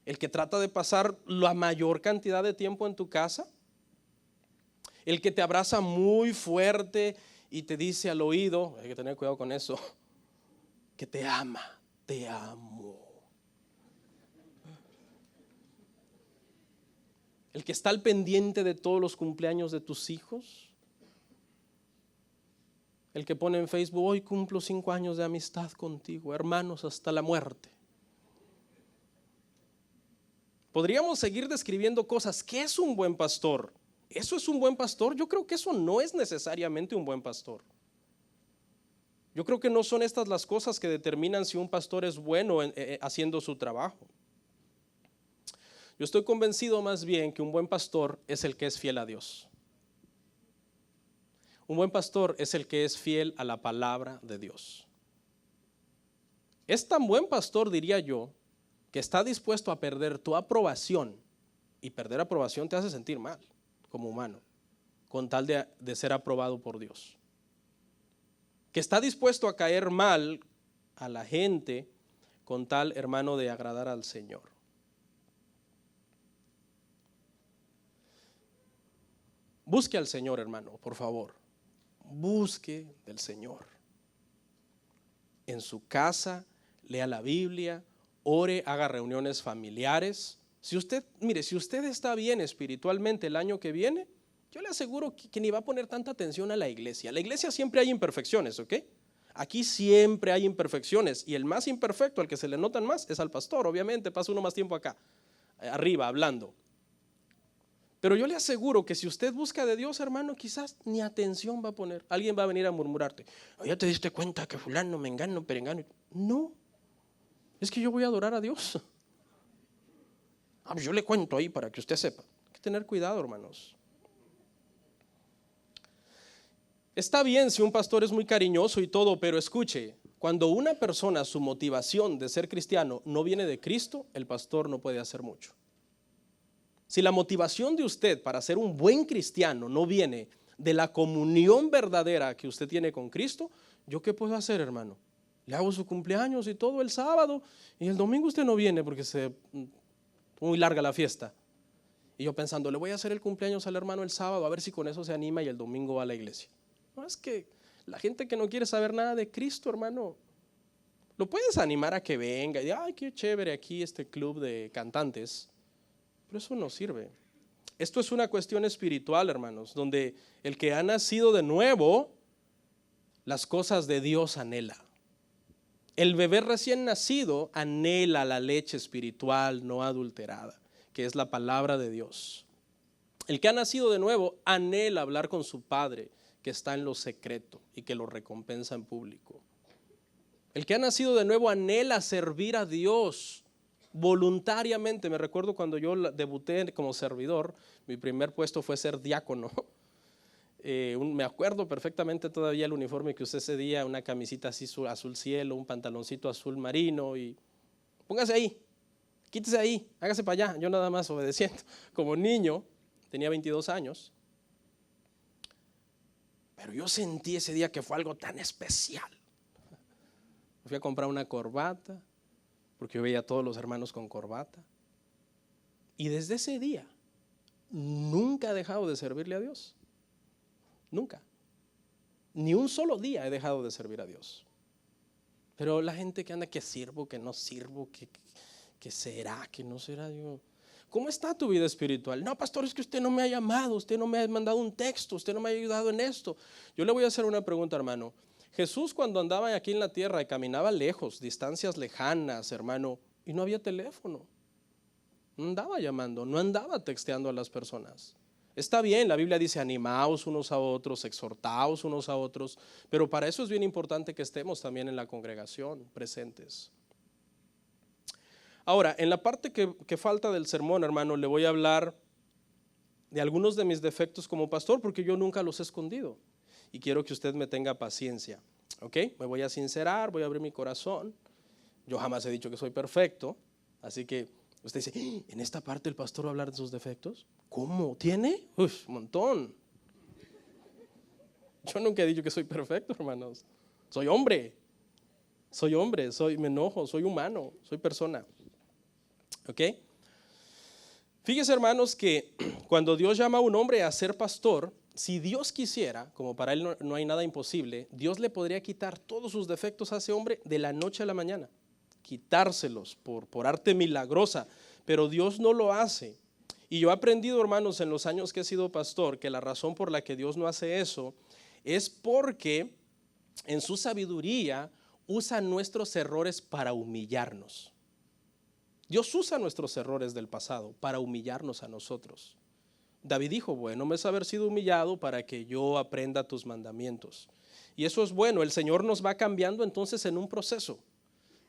¿El que trata de pasar la mayor cantidad de tiempo en tu casa? ¿El que te abraza muy fuerte y te dice al oído, hay que tener cuidado con eso, que te ama, te amo? ¿El que está al pendiente de todos los cumpleaños de tus hijos? El que pone en Facebook, hoy cumplo 5 años de amistad contigo, hermanos hasta la muerte. Podríamos seguir describiendo cosas. ¿Qué es un buen pastor? ¿Eso es un buen pastor? Yo creo que eso no es necesariamente un buen pastor. Yo creo que no son estas las cosas que determinan si un pastor es bueno haciendo su trabajo. Yo estoy convencido más bien que un buen pastor es el que es fiel a Dios. Un buen pastor es el que es fiel a la palabra de Dios. Es tan buen pastor, diría yo, que está dispuesto a perder tu aprobación, y perder aprobación te hace sentir mal como humano, con tal de ser aprobado por Dios. Que está dispuesto a caer mal a la gente con tal, hermano, de agradar al Señor. Busque al Señor, hermano, por favor. Busque del Señor. En su casa, lea la Biblia, ore, haga reuniones familiares. Si usted está bien espiritualmente el año que viene, yo le aseguro que ni va a poner tanta atención a la iglesia. La iglesia siempre hay imperfecciones, ¿ok? Aquí siempre hay imperfecciones, y el más imperfecto, al que se le notan más, es al pastor. Obviamente pasa uno más tiempo acá, arriba, hablando. Pero yo le aseguro que si usted busca de Dios, hermano, quizás ni atención va a poner. Alguien va a venir a murmurarte, ¿ya te diste cuenta que fulano, mengano, perengano? No, es que yo voy a adorar a Dios. Pues yo le cuento ahí para que usted sepa. Hay que tener cuidado, hermanos. Está bien si un pastor es muy cariñoso y todo, pero escuche, cuando una persona, su motivación de ser cristiano no viene de Cristo, el pastor no puede hacer mucho. Si la motivación de usted para ser un buen cristiano no viene de la comunión verdadera que usted tiene con Cristo, ¿yo qué puedo hacer, hermano? Le hago su cumpleaños y todo el sábado, y el domingo usted no viene porque muy larga la fiesta. Y yo pensando, le voy a hacer el cumpleaños al hermano el sábado, a ver si con eso se anima y el domingo va a la iglesia. No, es que la gente que no quiere saber nada de Cristo, hermano, lo puedes animar a que venga y diga, ay, qué chévere aquí este club de cantantes. Pero eso no sirve. Esto es una cuestión espiritual, hermanos, donde el que ha nacido de nuevo, las cosas de Dios anhela. El bebé recién nacido anhela la leche espiritual no adulterada, que es la palabra de Dios. El que ha nacido de nuevo anhela hablar con su padre, que está en lo secreto y que lo recompensa en público. El que ha nacido de nuevo anhela servir a Dios voluntariamente. Me recuerdo cuando yo debuté como servidor, mi primer puesto fue ser diácono. Me acuerdo perfectamente todavía el uniforme que usé ese día, una camisita así azul cielo, un pantaloncito azul marino, y póngase ahí, quítese ahí, hágase para allá. Yo nada más obedeciendo. Como niño, tenía 22 años, pero yo sentí ese día que fue algo tan especial. Me fui a comprar una corbata, porque yo veía a todos los hermanos con corbata, y desde ese día nunca he dejado de servirle a Dios. Nunca. Ni un solo día he dejado de servir a Dios. Pero la gente que anda, que sirvo, que no sirvo, que será, que no será. Yo, ¿cómo está tu vida espiritual? No, pastor, es que usted no me ha llamado, usted no me ha mandado un texto, usted no me ha ayudado en esto. Yo le voy a hacer una pregunta, hermano. Jesús, cuando andaba aquí en la tierra y caminaba lejos, distancias lejanas, hermano, y no había teléfono, no andaba llamando, no andaba texteando a las personas. Está bien, la Biblia dice animaos unos a otros, exhortaos unos a otros, pero para eso es bien importante que estemos también en la congregación presentes. Ahora, en la parte que falta del sermón, hermano, le voy a hablar de algunos de mis defectos como pastor, porque yo nunca los he escondido y quiero que usted me tenga paciencia. ¿Ok? Me voy a sincerar, voy a abrir mi corazón. Yo jamás he dicho que soy perfecto, así que usted dice, ¿en esta parte el pastor va a hablar de sus defectos? ¿Cómo? ¿Tiene? Uf, un montón. Yo nunca he dicho que soy perfecto, hermanos. Soy hombre, me enojo, soy humano, soy persona. ¿Ok? Fíjese, hermanos, que cuando Dios llama a un hombre a ser pastor, si Dios quisiera, como para él no hay nada imposible, Dios le podría quitar todos sus defectos a ese hombre de la noche a la mañana. Quitárselos por arte milagrosa, pero Dios no lo hace. Y yo he aprendido, hermanos, en los años que he sido pastor, que la razón por la que Dios no hace eso es porque en su sabiduría usa nuestros errores para humillarnos. Dios usa nuestros errores del pasado para humillarnos a nosotros. David dijo, bueno, me es haber sido humillado para que yo aprenda tus mandamientos. Y eso es bueno, el Señor nos va cambiando entonces en un proceso.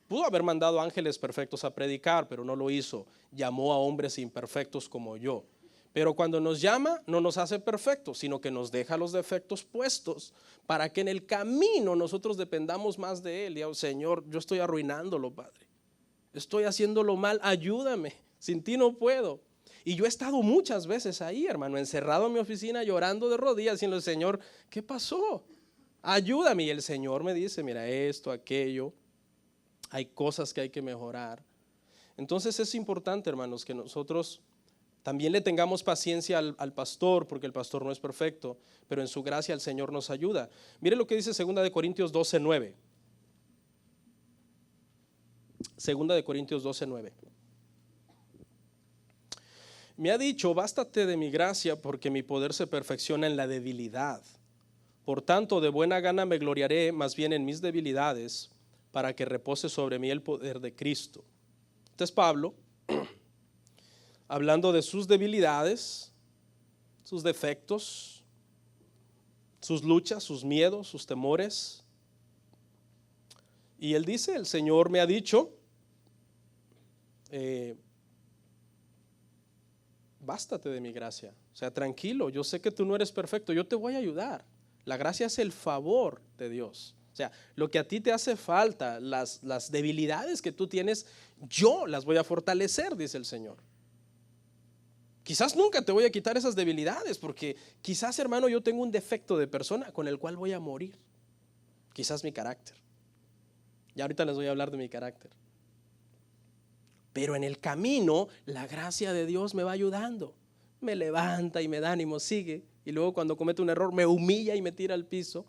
Pudo haber mandado ángeles perfectos a predicar, pero no lo hizo. Llamó a hombres imperfectos como yo. Pero cuando nos llama, no nos hace perfectos, sino que nos deja los defectos puestos para que en el camino nosotros dependamos más de Él. Y oh, Señor, yo estoy arruinándolo, Padre. Estoy haciéndolo mal, ayúdame. Sin ti no puedo. Y yo he estado muchas veces ahí, hermano, encerrado en mi oficina llorando de rodillas, diciendo, Señor, ¿qué pasó? Ayúdame. Y el Señor me dice, mira, esto, aquello. Hay cosas que hay que mejorar. Entonces es importante, hermanos, que nosotros también le tengamos paciencia al pastor, porque el pastor no es perfecto, pero en su gracia el Señor nos ayuda. Mire lo que dice 2 Corintios 12:9. 2 Corintios 12:9. Me ha dicho, bástate de mi gracia, porque mi poder se perfecciona en la debilidad. Por tanto, de buena gana me gloriaré más bien en mis debilidades, para que repose sobre mí el poder de Cristo. Este es Pablo, hablando de sus debilidades, sus defectos, sus luchas, sus miedos, sus temores. Y él dice, el Señor me ha dicho, bástate de mi gracia. O sea, tranquilo, yo sé que tú no eres perfecto, yo te voy a ayudar. La gracia es el favor de Dios. O sea, lo que a ti te hace falta, las debilidades que tú tienes, yo las voy a fortalecer, dice el Señor. Quizás nunca te voy a quitar esas debilidades, porque quizás, hermano, yo tengo un defecto de persona con el cual voy a morir. Quizás mi carácter. Y ahorita les voy a hablar de mi carácter. Pero en el camino, la gracia de Dios me va ayudando. Me levanta y me da ánimo, sigue. Y luego cuando comete un error, me humilla y me tira al piso.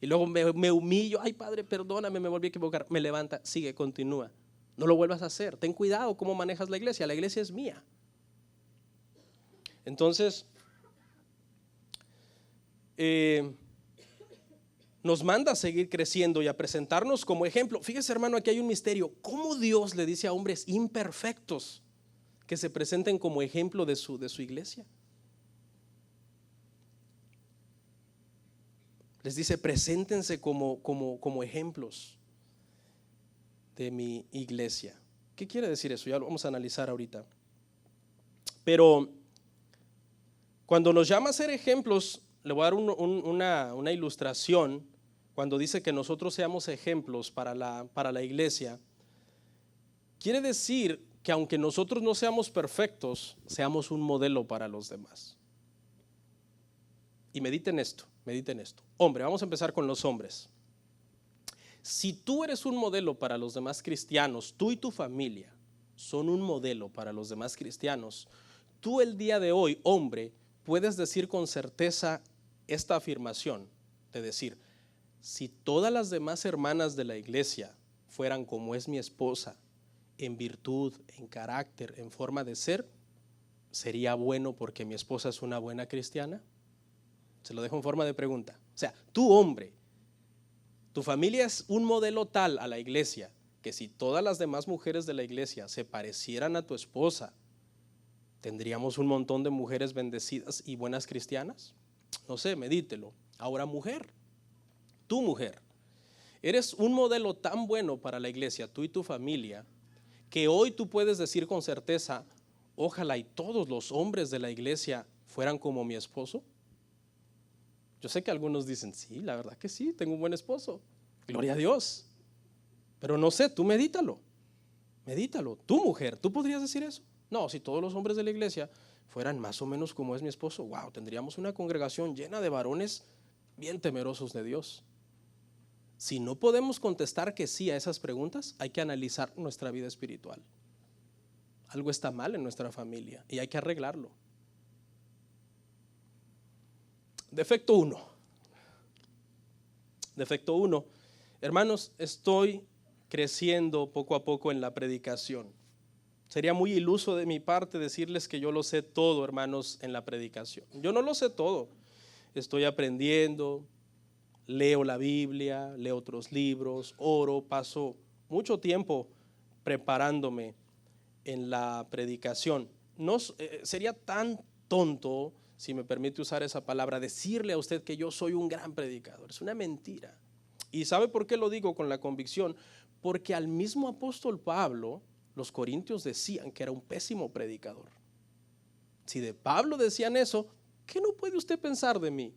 Y luego me humillo, ay Padre, perdóname, me volví a equivocar. Me levanta, sigue, continúa. No lo vuelvas a hacer. Ten cuidado cómo manejas la iglesia es mía. Entonces, nos manda a seguir creciendo y a presentarnos como ejemplo. Fíjese, hermano, aquí hay un misterio. ¿Cómo Dios le dice a hombres imperfectos que se presenten como ejemplo de su iglesia? Les dice, preséntense como ejemplos de mi iglesia. ¿Qué quiere decir eso? Ya lo vamos a analizar ahorita. Pero cuando nos llama a ser ejemplos, le voy a dar una ilustración. Cuando dice que nosotros seamos ejemplos para la iglesia, quiere decir que aunque nosotros no seamos perfectos, seamos un modelo para los demás. Y mediten esto. Hombre, vamos a empezar con los hombres. Si tú eres un modelo para los demás cristianos, tú y tu familia son un modelo para los demás cristianos, tú el día de hoy, hombre, puedes decir con certeza esta afirmación, de decir, si todas las demás hermanas de la iglesia fueran como es mi esposa, en virtud, en carácter, en forma de ser, ¿sería bueno porque mi esposa es una buena cristiana? Se lo dejo en forma de pregunta. O sea, tú, hombre, tu familia es un modelo tal a la iglesia que si todas las demás mujeres de la iglesia se parecieran a tu esposa, ¿tendríamos un montón de mujeres bendecidas y buenas cristianas? No sé, medítelo. Ahora, mujer, tú mujer, eres un modelo tan bueno para la iglesia, tú y tu familia, que hoy tú puedes decir con certeza, ojalá y todos los hombres de la iglesia fueran como mi esposo. Yo sé que algunos dicen, sí, la verdad que sí, tengo un buen esposo. Gloria a Dios. Pero no sé, tú medítalo. Medítalo. Tu mujer, ¿tú podrías decir eso? No, si todos los hombres de la iglesia fueran más o menos como es mi esposo, wow, tendríamos una congregación llena de varones bien temerosos de Dios. Si no podemos contestar que sí a esas preguntas, hay que analizar nuestra vida espiritual. Algo está mal en nuestra familia y hay que arreglarlo. Defecto 1. Defecto 1. Hermanos, estoy creciendo poco a poco en la predicación. Sería muy iluso de mi parte decirles que yo lo sé todo, hermanos, en la predicación. Yo no lo sé todo. Estoy aprendiendo, leo la Biblia, leo otros libros, oro, paso mucho tiempo preparándome en la predicación. No sería tan tonto, si me permite usar esa palabra, decirle a usted que yo soy un gran predicador. Es una mentira. ¿Y sabe por qué lo digo con la convicción? Porque al mismo apóstol Pablo, los corintios decían que era un pésimo predicador. Si de Pablo decían eso, ¿qué no puede usted pensar de mí?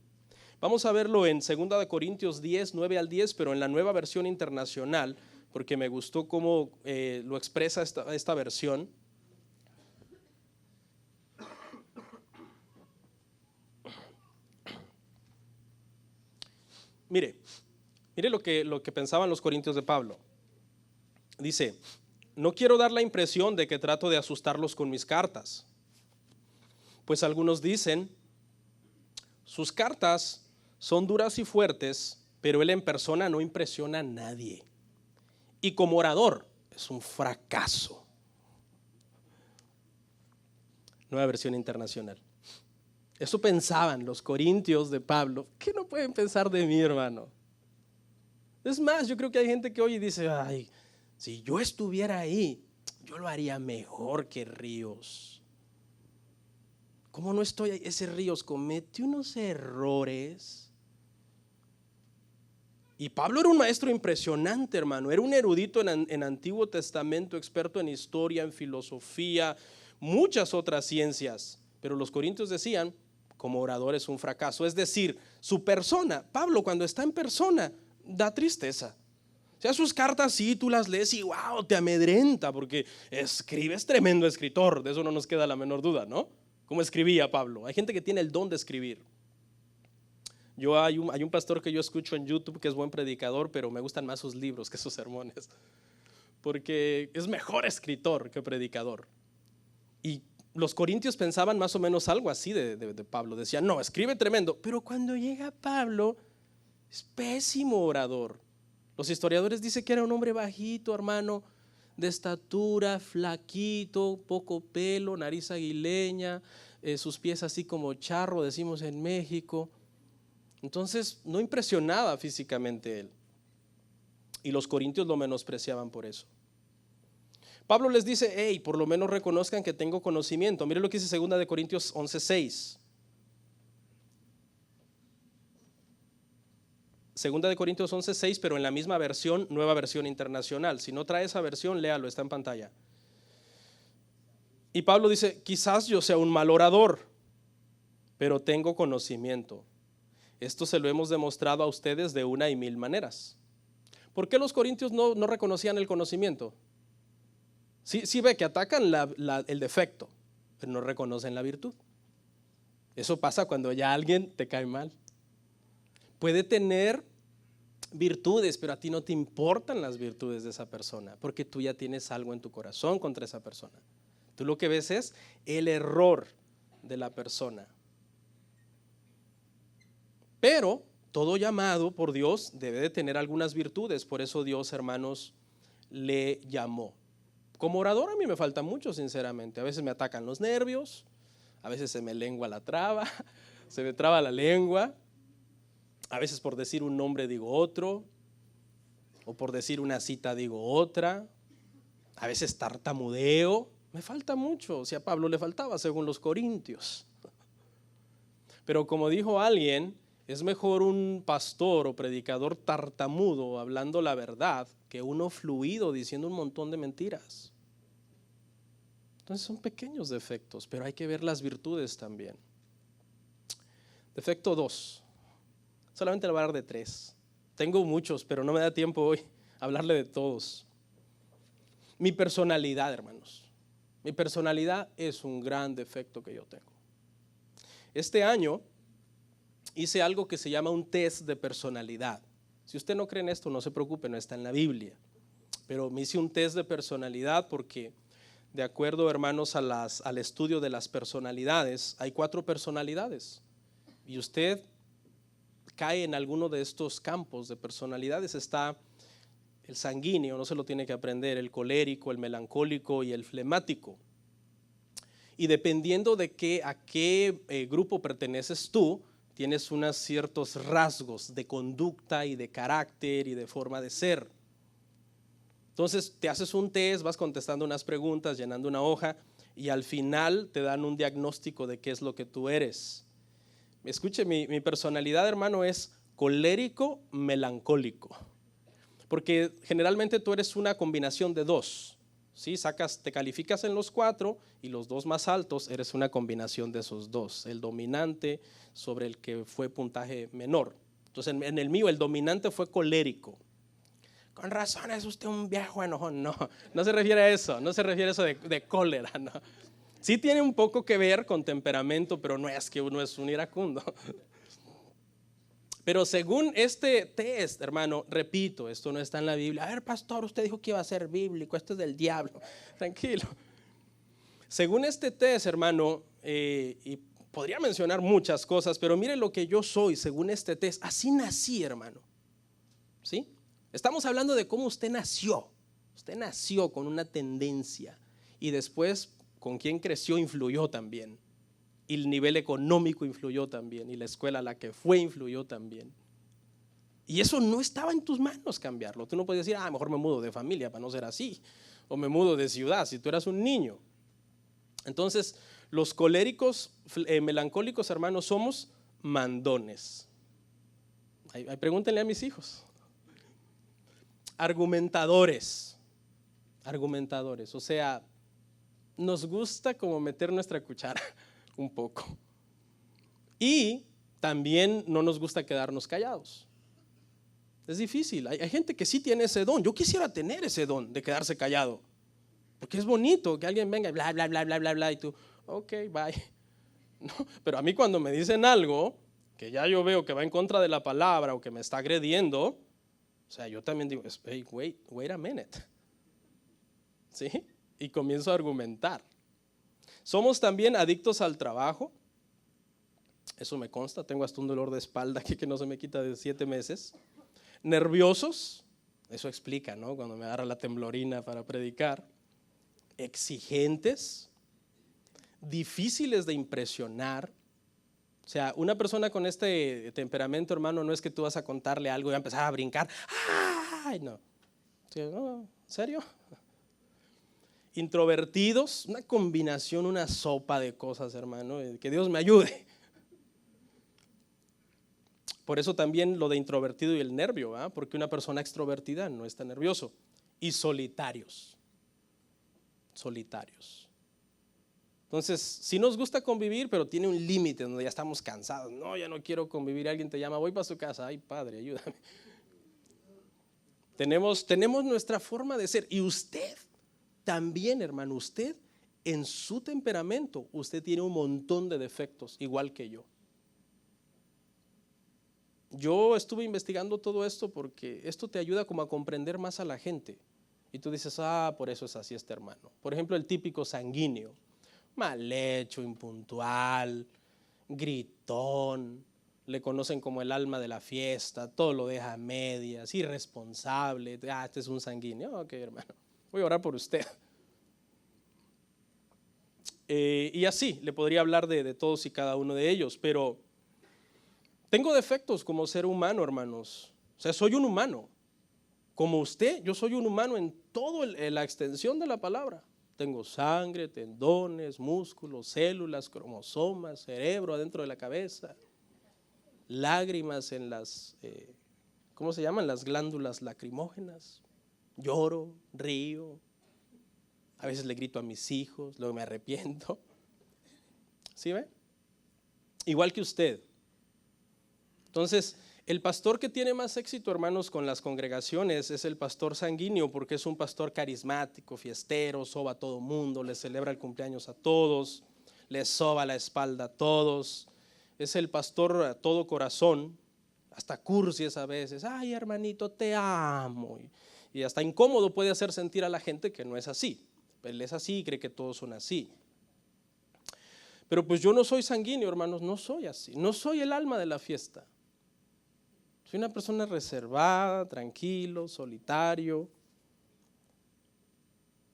Vamos a verlo en 2 Corintios 10, 9 al 10, pero en la Nueva Versión Internacional, porque me gustó cómo lo expresa esta versión. Mire lo que pensaban los corintios de Pablo. Dice, no quiero dar la impresión de que trato de asustarlos con mis cartas, pues algunos dicen, sus cartas son duras y fuertes, pero él en persona no impresiona a nadie. Y como orador es un fracaso. Nueva Versión Internacional. Eso pensaban los corintios de Pablo. ¿Qué no pueden pensar de mí, hermano? Es más, yo creo que hay gente que oye y dice, ay, si yo estuviera ahí, yo lo haría mejor que Ríos. ¿Cómo no estoy ahí? Ese Ríos comete unos errores. Y Pablo era un maestro impresionante, hermano. Era un erudito en Antiguo Testamento, experto en historia, en filosofía, muchas otras ciencias. Pero los corintios decían, como orador es un fracaso. Es decir, su persona, Pablo cuando está en persona, da tristeza. O sea, sus cartas sí, tú las lees y wow, te amedrenta, porque escribes tremendo escritor, de eso no nos queda la menor duda, ¿no? Como escribía Pablo. Hay gente que tiene el don de escribir. Hay un pastor que yo escucho en YouTube que es buen predicador, pero me gustan más sus libros que sus sermones, porque es mejor escritor que predicador. Y los corintios pensaban más o menos algo así de Pablo. Decían, no, escribe tremendo, pero cuando llega Pablo es pésimo orador. Los historiadores dicen que era un hombre bajito, hermano, de estatura, flaquito, poco pelo, nariz aguileña, sus pies así como charro, decimos en México. Entonces no impresionaba físicamente él. Y los corintios lo menospreciaban por eso. Pablo les dice, hey, por lo menos reconozcan que tengo conocimiento. Miren lo que dice 2 Corintios 11:6. 2 Corintios 11:6, pero en la misma versión, Nueva Versión Internacional. Si no trae esa versión, léalo, está en pantalla. Y Pablo dice, quizás yo sea un mal orador, pero tengo conocimiento. Esto se lo hemos demostrado a ustedes de una y mil maneras. ¿Por qué los corintios no reconocían el conocimiento? Sí ve que atacan el defecto, pero no reconocen la virtud. Eso pasa cuando ya alguien te cae mal. Puede tener virtudes, pero a ti no te importan las virtudes de esa persona, porque tú ya tienes algo en tu corazón contra esa persona. Tú lo que ves es el error de la persona. Pero todo llamado por Dios debe de tener algunas virtudes, por eso Dios, hermanos, le llamó. Como orador a mí me falta mucho, sinceramente. A veces me atacan los nervios, a veces se me lengua la traba, se me traba la lengua. A veces por decir un nombre digo otro, o por decir una cita digo otra. A veces tartamudeo. Me falta mucho, o sea, a Pablo le faltaba según los corintios. Pero como dijo alguien, es mejor un pastor o predicador tartamudo hablando la verdad que uno fluido diciendo un montón de mentiras. Entonces son pequeños defectos, pero hay que ver las virtudes también. Defecto 2. Solamente le voy a hablar de 3. Tengo muchos, pero no me da tiempo hoy a hablarle de todos. Mi personalidad, hermanos. Mi personalidad es un gran defecto que yo tengo. Este año hice algo que se llama un test de personalidad. Si usted no cree en esto, no se preocupe, no está en la Biblia. Pero me hice un test de personalidad porque, de acuerdo, hermanos, al estudio de las personalidades, hay 4 personalidades. Y usted cae en alguno de estos campos de personalidades. Está el sanguíneo, no se lo tiene que aprender, el colérico, el melancólico y el flemático. Y dependiendo de a qué grupo perteneces tú, tienes unos ciertos rasgos de conducta y de carácter y de forma de ser. Entonces te haces un test, vas contestando unas preguntas, llenando una hoja y al final te dan un diagnóstico de qué es lo que tú eres. Escuche, mi personalidad, hermano, es colérico melancólico. Porque generalmente tú eres una combinación de 2. ¿Sí? Te calificas en los 4 y los 2 más altos eres una combinación de esos 2. El dominante sobre el que fue puntaje menor. Entonces en el mío el dominante fue colérico. Con razón es usted un viejo enojón. No se refiere a eso, no se refiere a eso de cólera. No. Sí tiene un poco que ver con temperamento, pero no es que uno es un iracundo. Pero según este test, hermano, repito, esto no está en la Biblia. A ver, pastor, usted dijo que iba a ser bíblico, esto es del diablo. Tranquilo. Según este test, hermano, y podría mencionar muchas cosas, pero mire lo que yo soy según este test. Así nací, hermano. ¿Sí? Estamos hablando de cómo usted nació. Usted nació con una tendencia y después con quién creció influyó también. Y el nivel económico influyó también, y la escuela a la que fue influyó también. Y eso no estaba en tus manos cambiarlo. Tú no puedes decir, mejor me mudo de familia para no ser así, o me mudo de ciudad si tú eras un niño. Entonces, los coléricos, melancólicos, hermanos, somos mandones. Pregúntenle a mis hijos. Argumentadores, o sea, nos gusta como meter nuestra cuchara un poco. Y también no nos gusta quedarnos callados. Es difícil. Hay gente que sí tiene ese don. Yo quisiera tener ese don de quedarse callado. Porque es bonito que alguien venga y bla, bla, bla, bla, bla, bla. Y tú, ok, bye. No, pero a mí cuando me dicen algo que ya yo veo que va en contra de la palabra o que me está agrediendo, o sea, yo también digo, hey, wait a minute. ¿Sí? Y comienzo a argumentar. Somos también adictos al trabajo. Eso me consta, tengo hasta un dolor de espalda aquí que no se me quita de 7 meses. Nerviosos, eso explica, ¿no? Cuando me agarra la temblorina para predicar. Exigentes, difíciles de impresionar. O sea, una persona con este temperamento, hermano, no es que tú vas a contarle algo y va a empezar a brincar. ¡Ay, no! ¿En serio? Introvertidos, una combinación, una sopa de cosas, hermano. Que Dios me ayude. Por eso también lo de introvertido y el nervio, ¿verdad? Porque una persona extrovertida no está nervioso. Y solitarios. Entonces, sí nos gusta convivir, pero tiene un límite donde ya estamos cansados. No, ya no quiero convivir. Alguien te llama, voy para su casa. Ay, padre, ayúdame. Tenemos nuestra forma de ser. Y usted también, hermano, usted en su temperamento, usted tiene un montón de defectos, igual que yo. Yo estuve investigando todo esto porque esto te ayuda como a comprender más a la gente. Y tú dices, por eso es así este hermano. Por ejemplo, el típico sanguíneo, mal hecho, impuntual, gritón, le conocen como el alma de la fiesta, todo lo deja a medias, irresponsable. Este es un sanguíneo. Ok, hermano, voy a orar por usted. Y así, le podría hablar de todos y cada uno de ellos, pero tengo defectos como ser humano, hermanos. O sea, soy un humano. Como usted, yo soy un humano en toda la extensión de la palabra. Tengo sangre, tendones, músculos, células, cromosomas, cerebro adentro de la cabeza, lágrimas en las, ¿cómo se llaman? Las glándulas lacrimógenas. Lloro, río. A veces le grito a mis hijos, luego me arrepiento. ¿Sí ve? Igual que usted. Entonces, El pastor que tiene más éxito, hermanos, con las congregaciones es el pastor sanguíneo, porque es un pastor carismático, fiestero, soba a todo mundo, le celebra el cumpleaños a todos, le soba la espalda a todos. Es el pastor a todo corazón, hasta cursis a veces. Ay, hermanito, te amo. Y hasta incómodo puede hacer sentir a la gente que no es así. Él es así y cree que todos son así. Pero pues yo no soy sanguíneo, hermanos, no soy así. No soy el alma de la fiesta. Soy una persona reservada, tranquilo, solitario.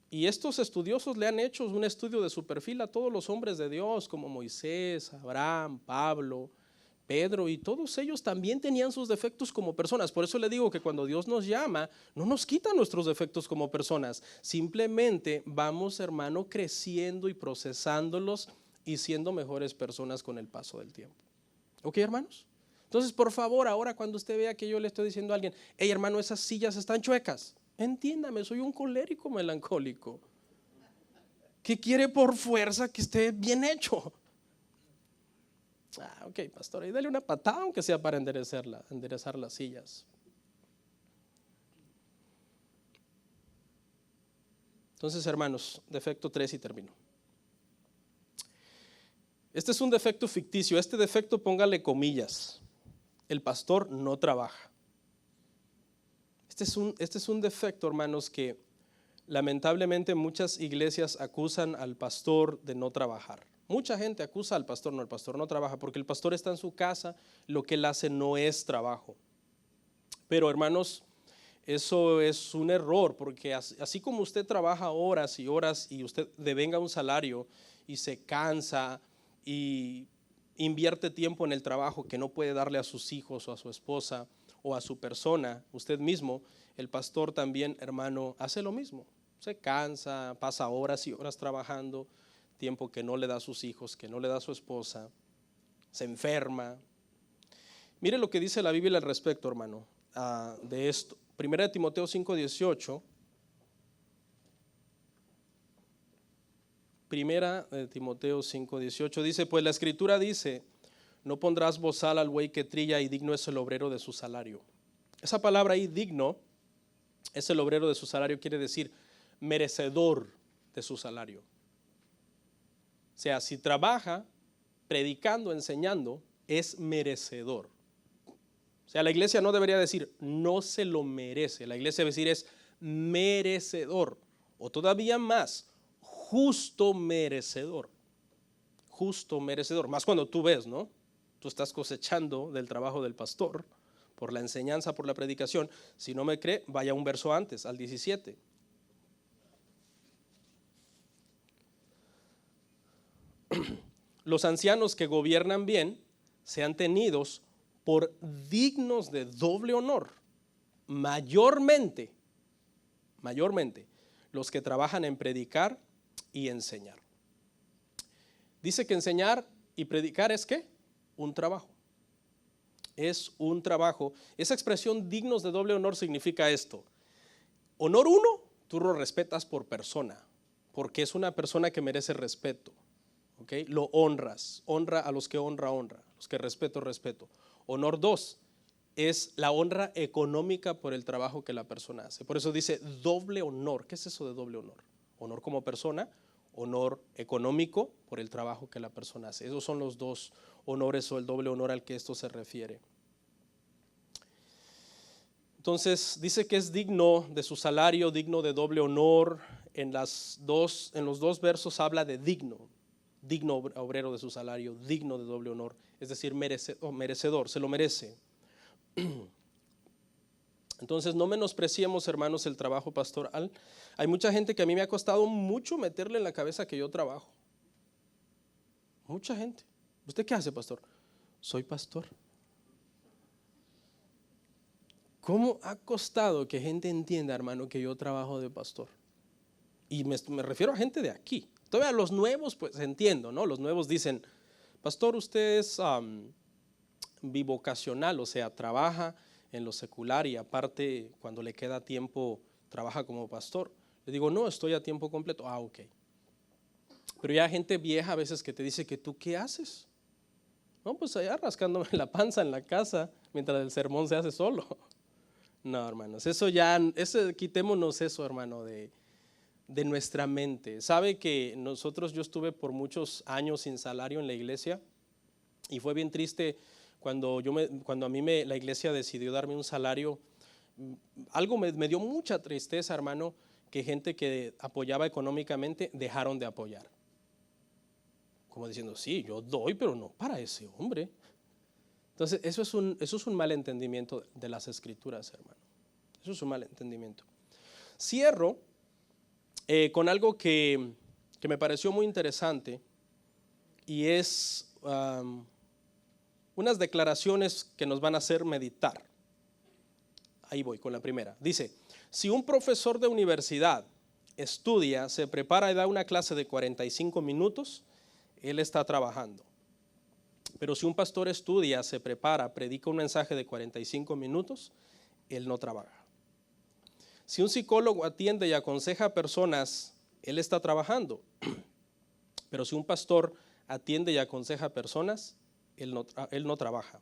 Y estos estudiosos le han hecho un estudio de su perfil a todos los hombres de Dios, como Moisés, Abraham, Pablo, Pedro, y todos ellos también tenían sus defectos como personas. Por eso le digo que cuando Dios nos llama, no nos quita nuestros defectos como personas. Simplemente vamos, hermano, creciendo y procesándolos y siendo mejores personas con el paso del tiempo. ¿Ok, hermanos? Entonces, por favor, ahora cuando usted vea que yo le estoy diciendo a alguien, hey, hermano, esas sillas están chuecas, entiéndame, soy un colérico melancólico que quiere por fuerza que esté bien hecho. Ok, pastor, y dale una patada aunque sea para enderezar las sillas. Entonces, hermanos, defecto 3 y termino. Este es un defecto ficticio. Este defecto póngale comillas. El pastor no trabaja. Este es un defecto, hermanos, que lamentablemente muchas iglesias acusan al pastor de no trabajar. Mucha gente acusa al pastor, no, el pastor no trabaja porque el pastor está en su casa, lo que él hace no es trabajo. Pero, hermanos, eso es un error, porque así como usted trabaja horas y horas y usted devenga un salario y se cansa y invierte tiempo en el trabajo que no puede darle a sus hijos o a su esposa o a su persona, usted mismo, el pastor también, hermano, hace lo mismo. Se cansa, pasa horas y horas trabajando, tiempo que no le da a sus hijos, que no le da a su esposa, se enferma. Mire lo que dice la Biblia al respecto, hermano, de esto. Primera de Timoteo 5:18. Primera de Timoteo 5:18 dice, pues la escritura dice, no pondrás bozal al buey que trilla y digno es el obrero de su salario. Esa palabra ahí, digno, es el obrero de su salario, quiere decir merecedor de su salario. O sea, si trabaja predicando, enseñando, es merecedor. O sea, la iglesia no debería decir no se lo merece, la iglesia debe decir es merecedor, o todavía más, justo merecedor. Justo merecedor, más cuando tú ves, ¿no? Tú estás cosechando del trabajo del pastor, por la enseñanza, por la predicación. Si no me cree, vaya un verso antes, al 17. Los ancianos que gobiernan bien sean tenidos por dignos de doble honor, mayormente los que trabajan en predicar y enseñar. Dice que enseñar y predicar es ¿qué? Un trabajo. Es un trabajo. Esa expresión dignos de doble honor significa esto. Honor uno, tú lo respetas por persona, porque es una persona que merece respeto. ¿Okay? Lo honras, honra a los que honra, a los que respeto. Honor dos, es la honra económica por el trabajo que la persona hace. Por eso dice doble honor. ¿Qué es eso de doble honor? Honor como persona, honor económico por el trabajo que la persona hace. Esos son los dos honores o el doble honor al que esto se refiere. Entonces dice que es digno de su salario, digno de doble honor. En los dos versos habla de digno obrero de su salario, digno de doble honor, es decir, merecedor, se lo merece. Entonces no menospreciemos, hermanos, el trabajo pastoral. Hay mucha gente que a mí me ha costado mucho meterle en la cabeza que yo trabajo. Mucha gente. ¿Usted qué hace, pastor? Soy pastor. ¿Cómo ha costado que gente entienda, hermano, que yo trabajo de pastor? Y me refiero a gente de aquí. Todavía los nuevos, pues entiendo, ¿no? Los nuevos dicen, pastor, usted es bivocacional, o sea, trabaja en lo secular y aparte cuando le queda tiempo trabaja como pastor. Le digo, no, estoy a tiempo completo. Ok. Pero ya hay gente vieja a veces que te dice que tú, ¿qué haces? No, pues allá rascándome la panza en la casa mientras el sermón se hace solo. No, hermanos, quitémonos eso, hermano, de nuestra mente. Sabe que yo estuve por muchos años sin salario en la iglesia y fue bien triste cuando a mí la iglesia decidió darme un salario. Algo me dio mucha tristeza, hermano, que gente que apoyaba económicamente dejaron de apoyar. Como diciendo, sí, yo doy, pero no para ese hombre. Entonces, eso es un mal entendimiento de las escrituras, hermano. Eso es un mal entendimiento. Cierro con algo que me pareció muy interesante y es unas declaraciones que nos van a hacer meditar. Ahí voy con la primera. Dice, si un profesor de universidad estudia, se prepara y da una clase de 45 minutos, él está trabajando. Pero si un pastor estudia, se prepara, predica un mensaje de 45 minutos, él no trabaja. Si un psicólogo atiende y aconseja a personas, él está trabajando. Pero si un pastor atiende y aconseja a personas, él no trabaja.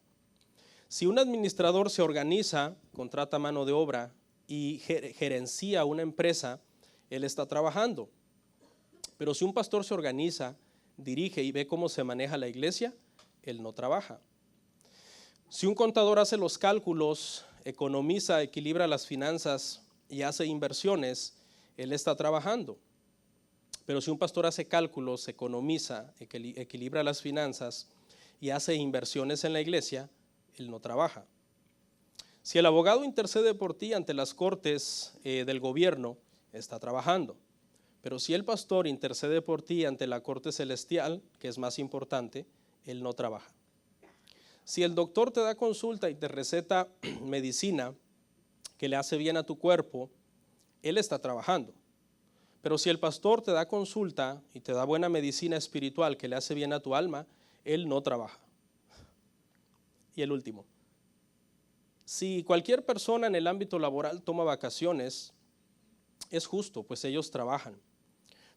Si un administrador se organiza, contrata mano de obra y gerencia una empresa, él está trabajando. Pero si un pastor se organiza, dirige y ve cómo se maneja la iglesia, él no trabaja. Si un contador hace los cálculos, economiza, equilibra las finanzas y hace inversiones, él está trabajando. Pero si un pastor hace cálculos, economiza, equilibra las finanzas y hace inversiones en la iglesia, él no trabaja. Si el abogado intercede por ti ante las cortes del gobierno, está trabajando. Pero si el pastor intercede por ti ante la corte celestial, que es más importante, él no trabaja. Si el doctor te da consulta y te receta medicina que le hace bien a tu cuerpo, él está trabajando. Pero si el pastor te da consulta y te da buena medicina espiritual que le hace bien a tu alma, él no trabaja. Y el último, si cualquier persona en el ámbito laboral toma vacaciones, es justo, pues ellos trabajan.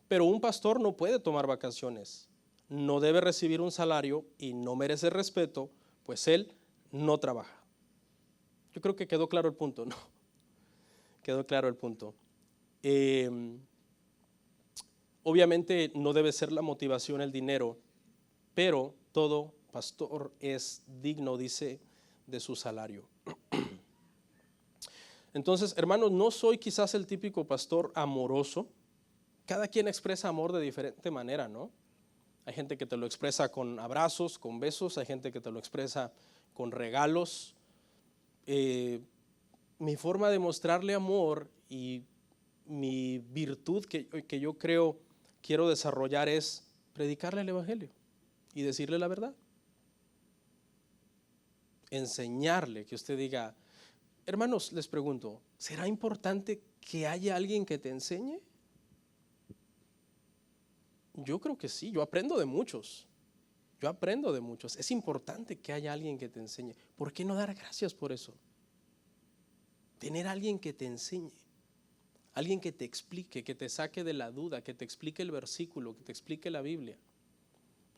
Pero un pastor no puede tomar vacaciones, no debe recibir un salario y no merece respeto, pues él no trabaja. Yo creo que quedó claro el punto, ¿no? Quedó claro el punto. Obviamente no debe ser la motivación el dinero, pero todo pastor es digno, dice, de su salario. Entonces, hermanos, no soy quizás el típico pastor amoroso. Cada quien expresa amor de diferente manera, ¿no? Hay gente que te lo expresa con abrazos, con besos, hay gente que te lo expresa con regalos. Mi forma de mostrarle amor y mi virtud que yo quiero desarrollar es predicarle el evangelio y decirle la verdad. Enseñarle, que usted diga, hermanos, les pregunto, ¿será importante que haya alguien que te enseñe? Yo creo que sí, yo aprendo de muchos. Es importante que haya alguien que te enseñe. ¿Por qué no dar gracias por eso? Tener alguien que te enseñe, alguien que te explique, que te saque de la duda, que te explique el versículo, que te explique la Biblia.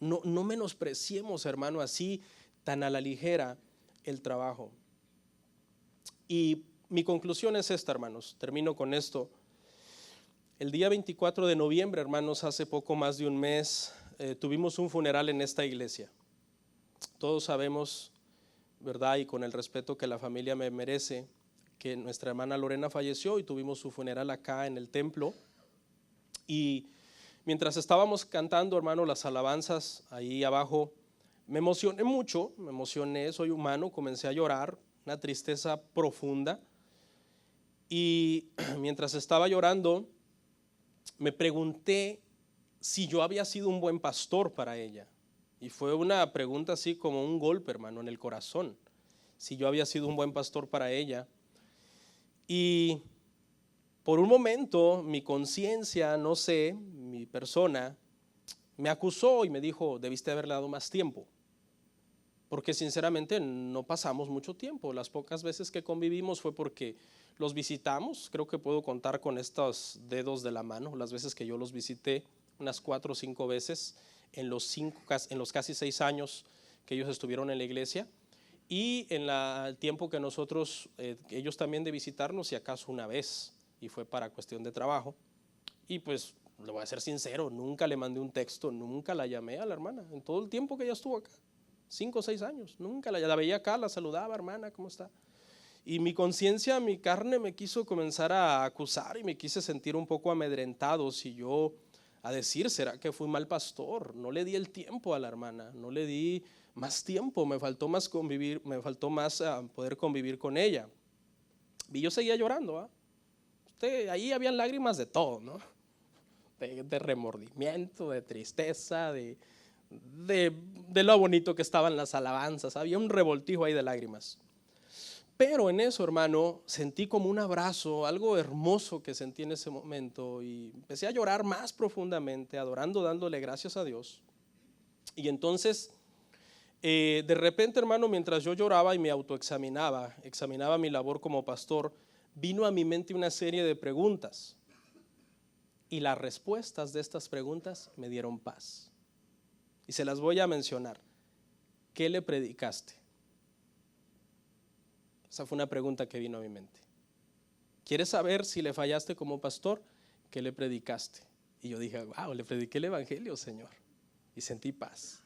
No menospreciemos, hermano, así tan a la ligera el trabajo. Y mi conclusión es esta, hermanos, termino con esto. El día 24 de noviembre, hermanos, hace poco más de un mes, tuvimos un funeral en esta iglesia. Todos sabemos, ¿verdad? Y con el respeto que la familia me merece, que nuestra hermana Lorena falleció y tuvimos su funeral acá en el templo. Y mientras estábamos cantando, hermano, las alabanzas ahí abajo, me emocioné, soy humano, comencé a llorar, una tristeza profunda. Y mientras estaba llorando, me pregunté si yo había sido un buen pastor para ella. Y fue una pregunta así como un golpe, hermano, en el corazón. Si yo había sido un buen pastor para ella. Y por un momento mi conciencia, no sé, mi persona, me acusó y me dijo, debiste haberle dado más tiempo. Porque sinceramente no pasamos mucho tiempo. Las pocas veces que convivimos fue porque los visitamos. Creo que puedo contar con estos dedos de la mano las veces que yo los visité, unas 4 o 5 veces en los casi 6 años que ellos estuvieron en la iglesia y en el tiempo que nosotros, ellos también de visitarnos, si acaso una vez, y fue para cuestión de trabajo. Y pues, le voy a ser sincero, nunca le mandé un texto, nunca la llamé a la hermana, en todo el tiempo que ella estuvo acá, 5 o 6 años, nunca la veía acá, la saludaba, hermana, ¿cómo está? Y mi conciencia, mi carne me quiso comenzar a acusar y me quise sentir un poco amedrentado si yo a decir, ¿será que fui mal pastor? No le di el tiempo a la hermana, no le di más tiempo, me faltó más convivir, me faltó más poder convivir con ella. Y yo seguía llorando, ahí habían lágrimas de todo, ¿no? De remordimiento, de tristeza, de lo bonito que estaban las alabanzas, había un revoltijo ahí de lágrimas. Pero en eso, hermano, sentí como un abrazo, algo hermoso que sentí en ese momento y empecé a llorar más profundamente, adorando, dándole gracias a Dios. Y entonces, de repente, hermano, mientras yo lloraba y me autoexaminaba, examinaba mi labor como pastor, vino a mi mente una serie de preguntas. Y las respuestas de estas preguntas me dieron paz. Y se las voy a mencionar. ¿Qué le predicaste? Esa fue una pregunta que vino a mi mente. ¿Quieres saber si le fallaste como pastor? ¿Qué le predicaste? Y yo dije, wow, le prediqué el evangelio, Señor. Y sentí paz.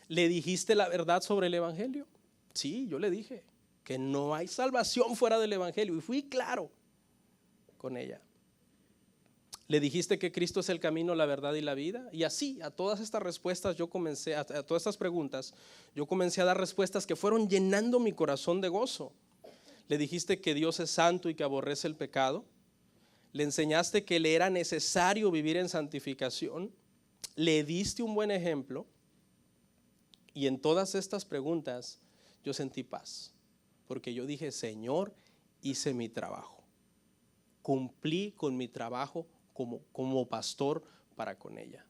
¿Le dijiste la verdad sobre el evangelio? Sí, yo le dije que no hay salvación fuera del evangelio. Y fui claro con ella. ¿Le dijiste que Cristo es el camino, la verdad y la vida? Y así, a todas estas respuestas yo comencé, a todas estas preguntas, yo comencé a dar respuestas que fueron llenando mi corazón de gozo. ¿Le dijiste que Dios es santo y que aborrece el pecado? ¿Le enseñaste que le era necesario vivir en santificación? ¿Le diste un buen ejemplo? Y en todas estas preguntas yo sentí paz, porque yo dije, Señor, hice mi trabajo. Cumplí con mi trabajo como pastor para con ella.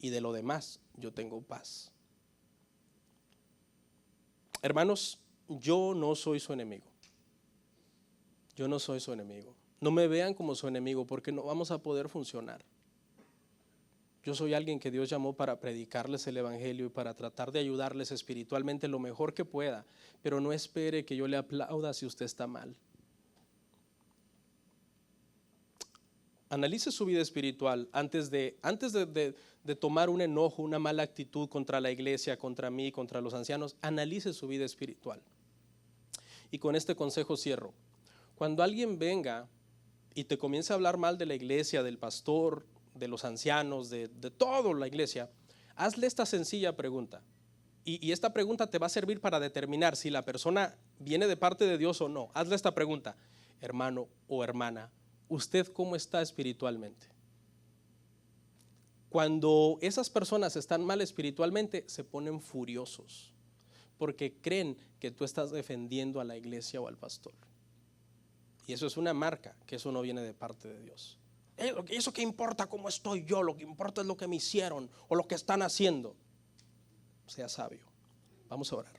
Y de lo demás yo tengo paz. Hermanos, yo no soy su enemigo. Yo no soy su enemigo. No me vean como su enemigo porque no vamos a poder funcionar. Yo soy alguien que Dios llamó para predicarles el evangelio y para tratar de ayudarles espiritualmente lo mejor que pueda, pero no espere que yo le aplauda si usted está mal. Analice su vida espiritual antes de tomar un enojo, una mala actitud contra la iglesia, contra mí, contra los ancianos. Analice su vida espiritual. Y con este consejo cierro. Cuando alguien venga y te comience a hablar mal de la iglesia, del pastor, de los ancianos, de toda la iglesia, hazle esta sencilla pregunta. Y esta pregunta te va a servir para determinar si la persona viene de parte de Dios o no. Hazle esta pregunta, hermano o hermana. ¿Usted cómo está espiritualmente? Cuando esas personas están mal espiritualmente, se ponen furiosos porque creen que tú estás defendiendo a la iglesia o al pastor. Y eso es una marca, que eso no viene de parte de Dios. ¿Eso qué importa cómo estoy yo? Lo que importa es lo que me hicieron o lo que están haciendo. Sea sabio. Vamos a orar.